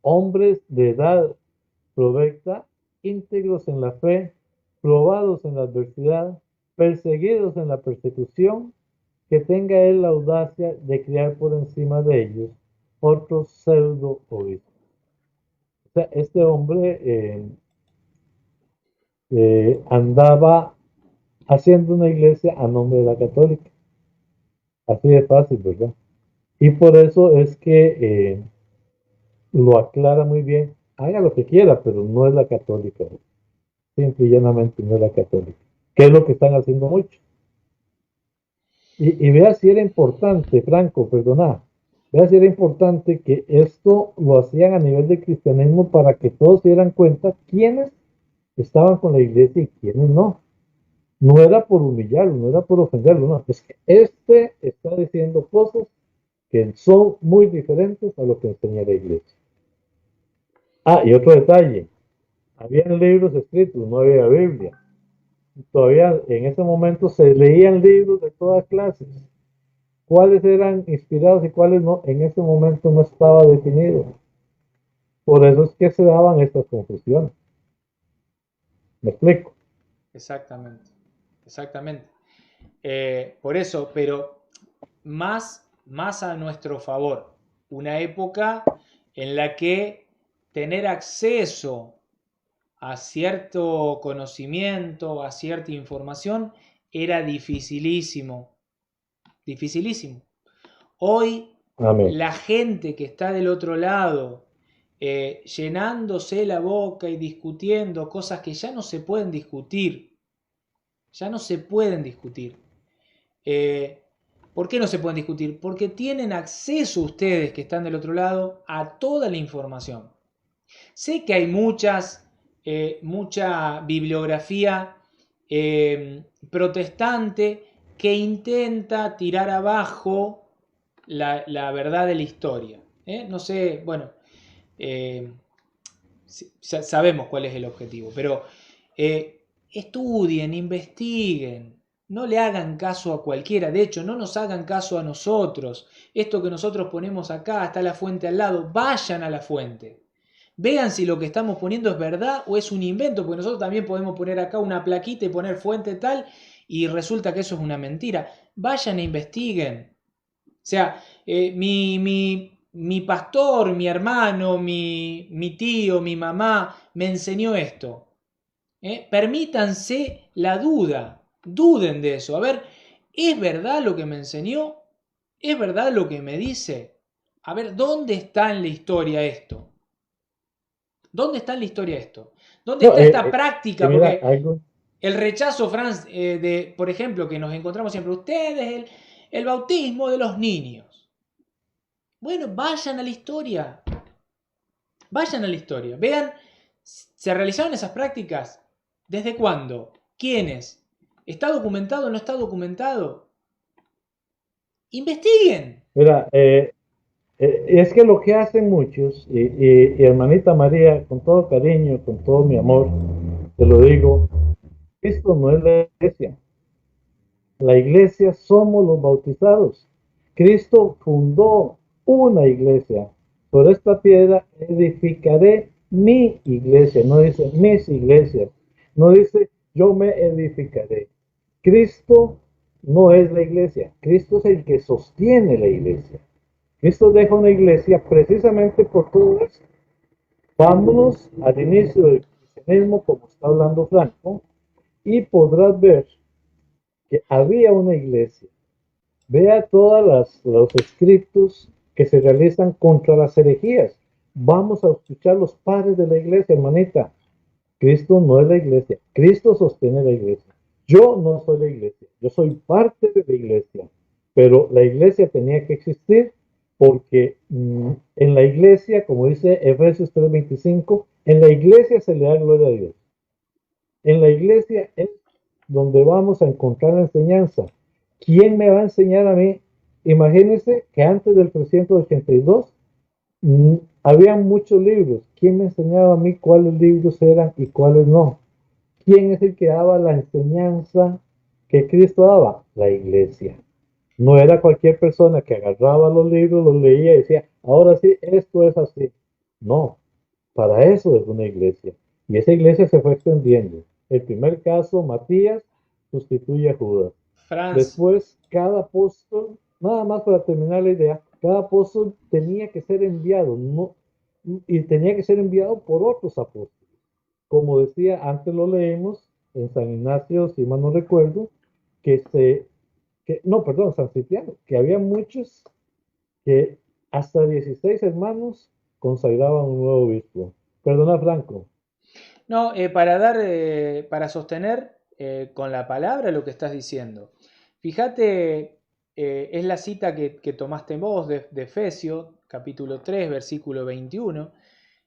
hombres de edad provecta, íntegros en la fe, probados en la adversidad, perseguidos en la persecución, que tenga él la audacia de criar por encima de ellos otros pseudo obispos. O sea, este hombre andaba haciendo una iglesia a nombre de la católica. Así de fácil, ¿verdad? Y por eso es que lo aclara muy bien. Haga lo que quiera, pero no es la católica. Simple y llanamente no es la católica. Que es lo que están haciendo muchos. Y vea si era importante, Franco, perdona. Vea si era importante que esto lo hacían a nivel de cristianismo para que todos se dieran cuenta quiénes estaban con la iglesia y quiénes no. No era por humillarlo, no era por ofenderlo, no. Es que este está diciendo cosas que son muy diferentes a lo que enseña la iglesia. Ah, y otro detalle. Habían libros escritos, no había Biblia. Todavía en ese momento se leían libros de todas clases. Cuáles eran inspirados y cuáles no, en ese momento no estaba definido. Por eso es que se daban estas confusiones. ¿Me explico?
Exactamente. Exactamente. Por eso, pero más a nuestro favor. Una época en la que tener acceso a cierto conocimiento, a cierta información, era dificilísimo. Dificilísimo. Hoy
Amén.
la gente que está del otro lado, llenándose la boca y discutiendo cosas que ya no se pueden discutir, ya no se pueden discutir. Eh, ¿Por qué no se pueden discutir? Porque tienen acceso ustedes que están del otro lado a toda la información. Sé que hay mucha bibliografía protestante que intenta tirar abajo la verdad de la historia. No sé, bueno, eh, sabemos cuál es el objetivo, pero estudien, investiguen, no le hagan caso a cualquiera, de hecho, no nos hagan caso a nosotros. Esto que nosotros ponemos acá, está la fuente al lado, vayan a la fuente. Vean si lo que estamos poniendo es verdad o es un invento, porque nosotros también podemos poner acá una plaquita y poner fuente tal y resulta que eso es una mentira. Vayan e investiguen. O sea, mi pastor, mi hermano, mi tío, mi mamá me enseñó esto. Permítanse la duda, duden de eso. A ver, ¿es verdad lo que me enseñó? ¿Es verdad lo que me dice? A ver, ¿dónde está en la historia esto? ¿Dónde está en la historia esto? ¿Dónde
No,
está esta práctica?
mira,
Porque
algo,
el rechazo, Franz, por ejemplo, que nos encontramos siempre ustedes, el bautismo de los niños. Bueno, vayan a la historia. Vayan a la historia. Vean, ¿se realizaron esas prácticas? ¿Desde cuándo? ¿Quiénes? ¿Está documentado o no está documentado? ¡Investiguen!
mira, es que lo que hacen muchos, y hermanita María, con todo cariño, con todo mi amor, te lo digo, esto no es la iglesia. La iglesia somos los bautizados. Cristo fundó una iglesia. Sobre esta piedra edificaré mi iglesia. No dice mis iglesias. No dice yo me edificaré. Cristo no es la iglesia. Cristo es el que sostiene la iglesia. Cristo deja una iglesia precisamente por todo esto. Vámonos al inicio del cristianismo, como está hablando Franco, y podrás ver que había una iglesia. Vea todos los escritos que se realizan contra las herejías. Vamos a escuchar los padres de la iglesia, hermanita. Cristo no es la iglesia. Cristo sostiene la iglesia. Yo no soy la iglesia. Yo soy parte de la iglesia. Pero la iglesia tenía que existir porque en la iglesia, como dice Efesios 3:25, en la iglesia se le da gloria a Dios. En la iglesia es donde vamos a encontrar la enseñanza. ¿Quién me va a enseñar a mí? Imagínense que antes del 382 había muchos libros. ¿Quién me enseñaba a mí cuáles libros eran y cuáles no? ¿Quién es el que daba la enseñanza que Cristo daba? La iglesia. No era cualquier persona que agarraba los libros, los leía y decía, ahora sí, esto es así. No, para eso es una iglesia. Y esa iglesia se fue extendiendo. El primer caso, Matías sustituye a Judas.
Franz,
Después, cada apóstol, nada más para terminar la idea, cada apóstol tenía que ser enviado, no, y tenía que ser enviado por otros apóstoles. Como decía, antes lo leímos en San Ignacio, si mal no recuerdo, no, perdón, San Cipriano, que había muchos que hasta 16 hermanos consagraban un nuevo obispo. Perdona, Franco.
no, para sostener con la palabra lo que estás diciendo. Fíjate, es la cita que tomaste vos de Efesios, capítulo 3, versículo 21.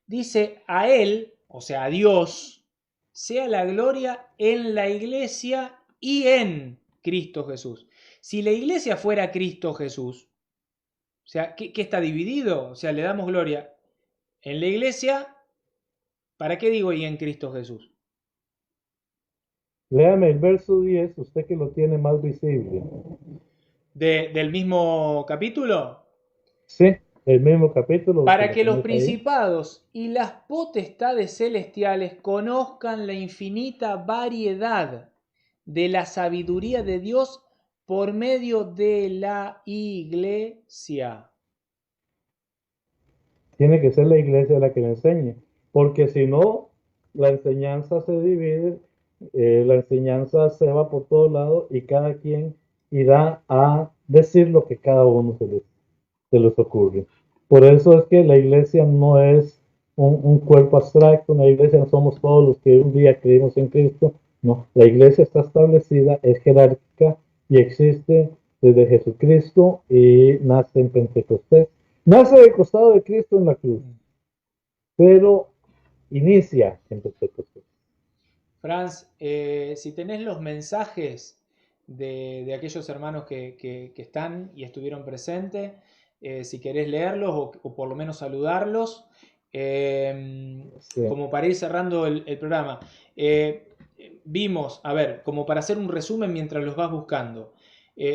Dice, a Él, o sea, a Dios, sea la gloria en la iglesia y en Cristo Jesús. Si la iglesia fuera Cristo Jesús, o sea, ¿qué está dividido? O sea, le damos gloria en la iglesia, ¿para qué digo y en Cristo Jesús?
Léame el verso 10, usted que lo tiene más visible.
Del mismo capítulo,
Sí, el mismo capítulo que
para
lo
que los
tenés ahí.
principados y las potestades celestiales conozcan la infinita variedad de la sabiduría de Dios por medio de la iglesia.
Tiene que ser la iglesia la que le enseñe, porque si no, la enseñanza se divide, la enseñanza se va por todos lados y cada quien irá a decir lo que cada uno se les ocurre. Por eso es que la iglesia no es un cuerpo abstracto, una iglesia no somos todos los que un día creímos en Cristo, no, la iglesia está establecida, es jerárquica y existe desde Jesucristo y nace en Pentecostés. Nace del costado de Cristo en la cruz, pero inicia en Pentecostés.
Franz, si tenés los mensajes de aquellos hermanos que están y estuvieron presentes, si querés leerlos o por lo menos saludarlos,
Sí.
como para ir cerrando el programa. Eh, vimos, a ver, como para hacer un resumen mientras los vas buscando,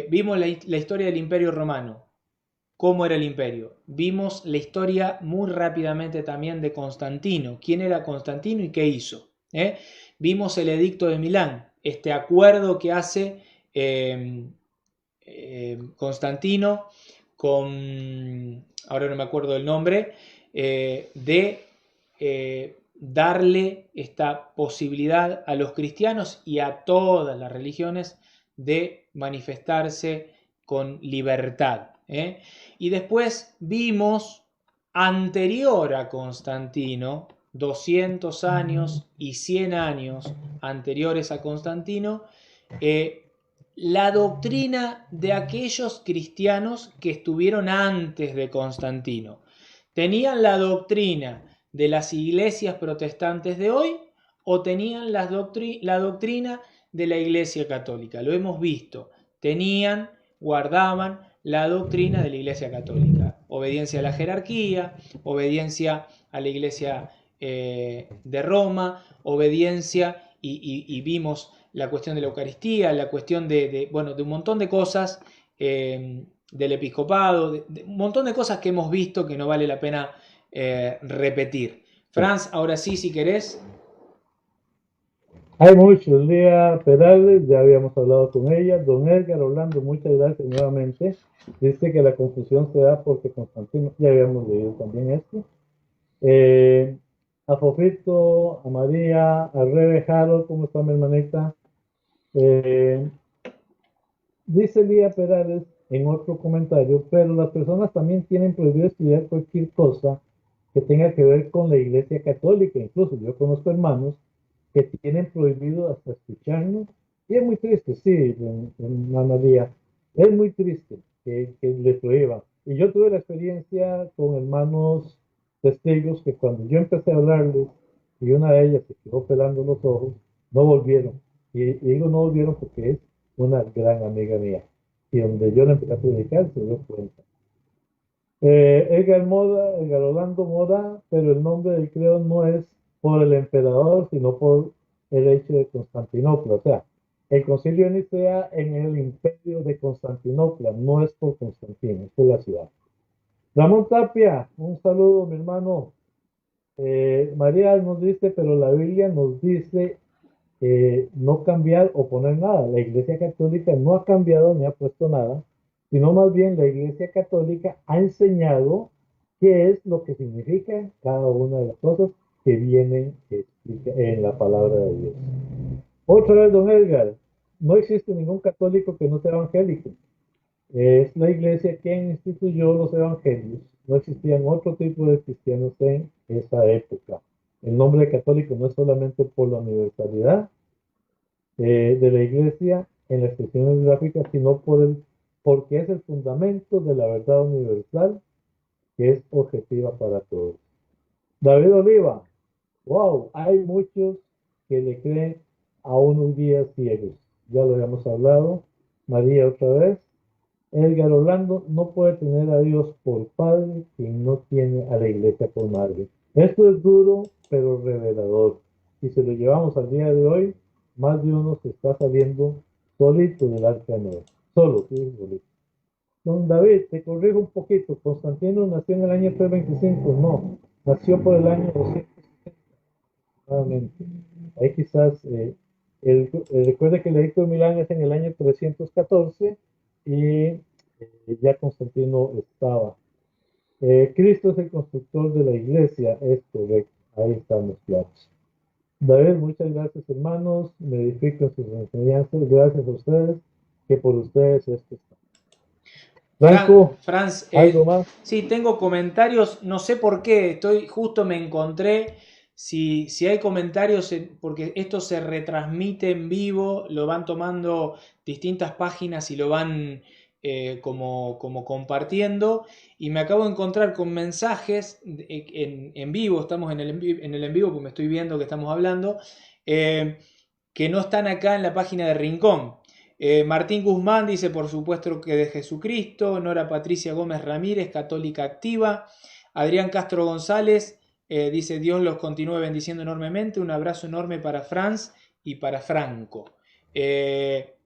vimos la historia del Imperio Romano, cómo era el imperio. Vimos la historia muy rápidamente también de Constantino, quién era Constantino y qué hizo. Vimos el Edicto de Milán, este acuerdo que hace Constantino con, ahora no me acuerdo el nombre, de darle esta posibilidad a los cristianos y a todas las religiones de manifestarse con libertad. Y después vimos, anterior a Constantino, 200 años y 100 años anteriores a Constantino, la doctrina de aquellos cristianos que estuvieron antes de Constantino. ¿Tenían la doctrina de las iglesias protestantes de hoy o tenían la doctrina de la iglesia católica? Lo hemos visto. Tenían, guardaban la doctrina de la iglesia católica. Obediencia a la jerarquía, obediencia a la iglesia de Roma, obediencia y vimos la cuestión de la Eucaristía, la cuestión de un montón de cosas, del episcopado, de un montón de cosas que hemos visto que no vale la pena repetir. Franz, ahora sí, si querés.
Hay muchos. Lía Perales, ya habíamos hablado con ella. Don Edgar Orlando, muchas gracias nuevamente. Dice que la confusión se da porque Constantino, ya habíamos leído también esto. A Fofito, a María, a Rebe Harold, ¿cómo está mi hermanita? Dice Lía Perales en otro comentario, pero las personas también tienen prohibido estudiar cualquier cosa que tenga que ver con la Iglesia Católica. Incluso yo conozco hermanos que tienen prohibido hasta escucharnos. Y es muy triste, sí, hermana Lía, es muy triste que le prohíban. Y yo tuve la experiencia con hermanos testigos que cuando yo empecé a hablarles y una de ellas se quedó pelando los ojos, no volvieron. Y digo no volvieron porque es una gran amiga mía. Y donde yo le empecé a predicar, se dio cuenta. Edgar Moda, Edgar Orlando Moda, pero el nombre del credo no es por el emperador, sino por el hecho de Constantinopla. O sea, el concilio de Nicea en el imperio de Constantinopla, no es por Constantino, es por la ciudad. Ramón Tapia, un saludo, mi hermano. María nos dice, pero la Biblia nos dice no cambiar o poner nada. La Iglesia Católica no ha cambiado ni ha puesto nada, sino más bien la Iglesia Católica ha enseñado qué es lo que significa cada una de las cosas que vienen en la palabra de Dios. Otra vez, don Edgar, no existe ningún católico que no sea evangélico. Es la Iglesia quien instituyó los evangelios. No existían otro tipo de cristianos en esa época. El nombre de católico no es solamente por la universalidad de la Iglesia en la expresión geográfica, sino porque es el fundamento de la verdad universal que es objetiva para todos. David Oliva, wow, hay muchos que le creen a unos guías ciegos. Ya lo habíamos hablado. María otra vez. Edgar Orlando, no puede tener a Dios por padre quien no tiene a la iglesia por madre. Esto es duro, pero revelador. Y si lo llevamos al día de hoy, más de uno se está saliendo solito del arca de Noé. Solo, sí, solito. Don David, te corrijo un poquito. Constantino nació en el año 325, no. Nació por el año 270. Nuevamente. Ahí quizás, recuerde que el edicto de Milán es en el año 314 y ya Constantino estaba. Cristo es el constructor de la iglesia, es correcto, ahí estamos claros. David, muchas gracias hermanos, me edifico en sus enseñanzas, gracias a ustedes, que por ustedes esto está. Franco,
Franz,
¿algo más?
sí, tengo comentarios, no sé por qué, justo me encontré, si hay comentarios, porque esto se retransmite en vivo, lo van tomando distintas páginas y lo van como compartiendo, y me acabo de encontrar con mensajes en vivo, estamos en el en vivo porque me estoy viendo que estamos hablando, que no están acá en la página de Rincón. Martín Guzmán dice, por supuesto que de Jesucristo. Nora Patricia Gómez Ramírez, católica activa. Adrián Castro González dice, Dios los continúe bendiciendo enormemente. Un abrazo enorme para Franz y para Franco.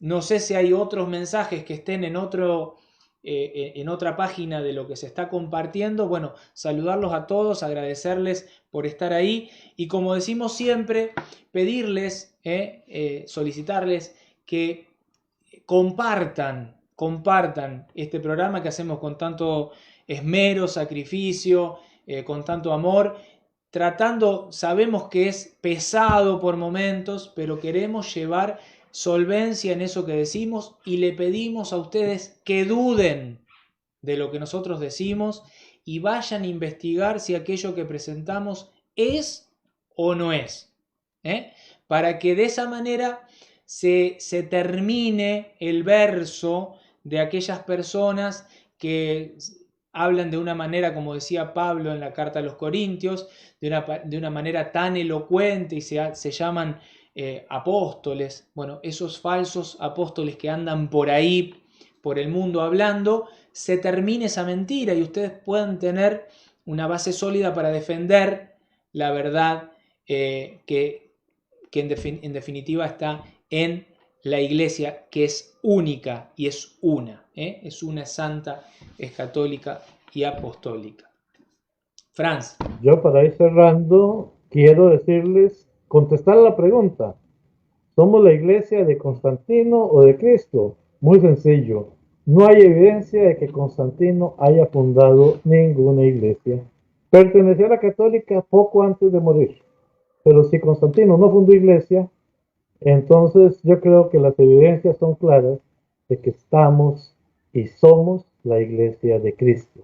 No sé si hay otros mensajes que estén en otra página de lo que se está compartiendo. Bueno, saludarlos a todos, agradecerles por estar ahí y, como decimos siempre, pedirles, solicitarles que compartan este programa que hacemos con tanto esmero, sacrificio, con tanto amor, sabemos que es pesado por momentos, pero queremos llevar solvencia en eso que decimos y le pedimos a ustedes que duden de lo que nosotros decimos y vayan a investigar si aquello que presentamos es o no es, para que de esa manera se termine el verso de aquellas personas que hablan de una manera, como decía Pablo en la carta a los Corintios, de una manera tan elocuente y se llaman apóstoles. Bueno, esos falsos apóstoles que andan por ahí, por el mundo hablando, se termine esa mentira y ustedes puedan tener una base sólida para defender la verdad que en definitiva está en la iglesia, que es única y es una, es una, santa, es católica y apostólica. Franz.
Yo, para ir cerrando, quiero decirles, contestar la pregunta: ¿somos la iglesia de Constantino o de Cristo? Muy sencillo. No hay evidencia de que Constantino haya fundado ninguna iglesia. Perteneció a la católica poco antes de morir. Pero si Constantino no fundó iglesia, entonces yo creo que las evidencias son claras de que estamos y somos la iglesia de Cristo.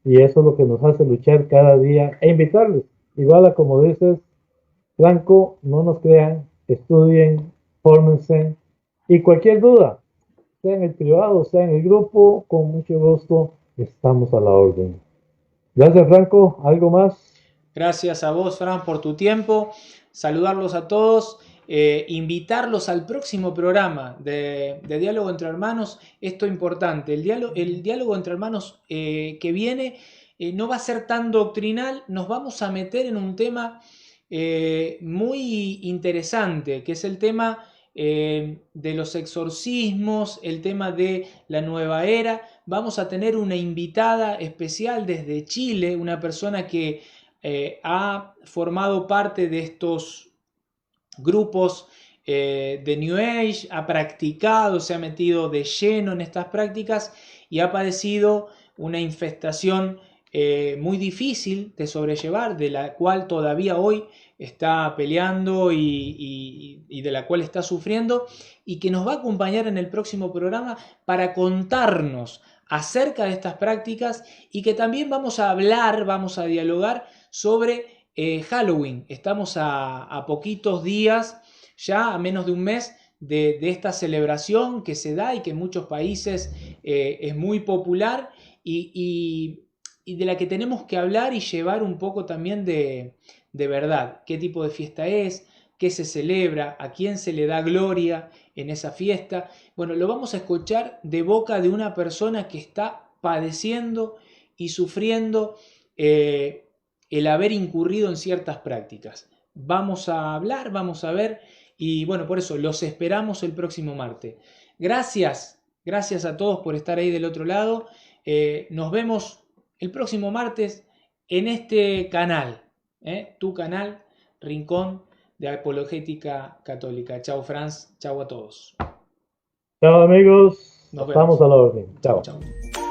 Y eso es lo que nos hace luchar cada día e invitarles. Igual a como dices, Franco, no nos crean, estudien, fórmense y cualquier duda, sea en el privado, sea en el grupo, con mucho gusto estamos a la orden. Gracias, Franco. ¿Algo más?
Gracias a vos, Fran, por tu tiempo. Saludarlos a todos. Invitarlos al próximo programa de Diálogo entre Hermanos. Esto es importante. El diálogo entre hermanos que viene no va a ser tan doctrinal. Nos vamos a meter en un tema muy interesante, que es el tema de los exorcismos, el tema de la nueva era. Vamos a tener una invitada especial desde Chile, una persona que ha formado parte de estos grupos de New Age, ha practicado, se ha metido de lleno en estas prácticas y ha padecido una infestación muy difícil de sobrellevar, de la cual todavía hoy está peleando y de la cual está sufriendo, y que nos va a acompañar en el próximo programa para contarnos acerca de estas prácticas, y que también vamos a dialogar sobre Halloween. Estamos a poquitos días, ya a menos de un mes, de esta celebración que se da y que en muchos países es muy popular y de la que tenemos que hablar y llevar un poco también de verdad. ¿Qué tipo de fiesta es? ¿Qué se celebra? ¿A quién se le da gloria en esa fiesta? Bueno, lo vamos a escuchar de boca de una persona que está padeciendo y sufriendo el haber incurrido en ciertas prácticas. Vamos a hablar, vamos a ver, y bueno, por eso los esperamos el próximo martes. Gracias a todos por estar ahí del otro lado. Nos vemos el próximo martes en este canal, tu canal, Rincón de Apologética Católica. Chao, Franz, chao a todos.
Chao, amigos.
Nos
Estamos
vemos.
a la orden.
Chao,
Chao.
chao.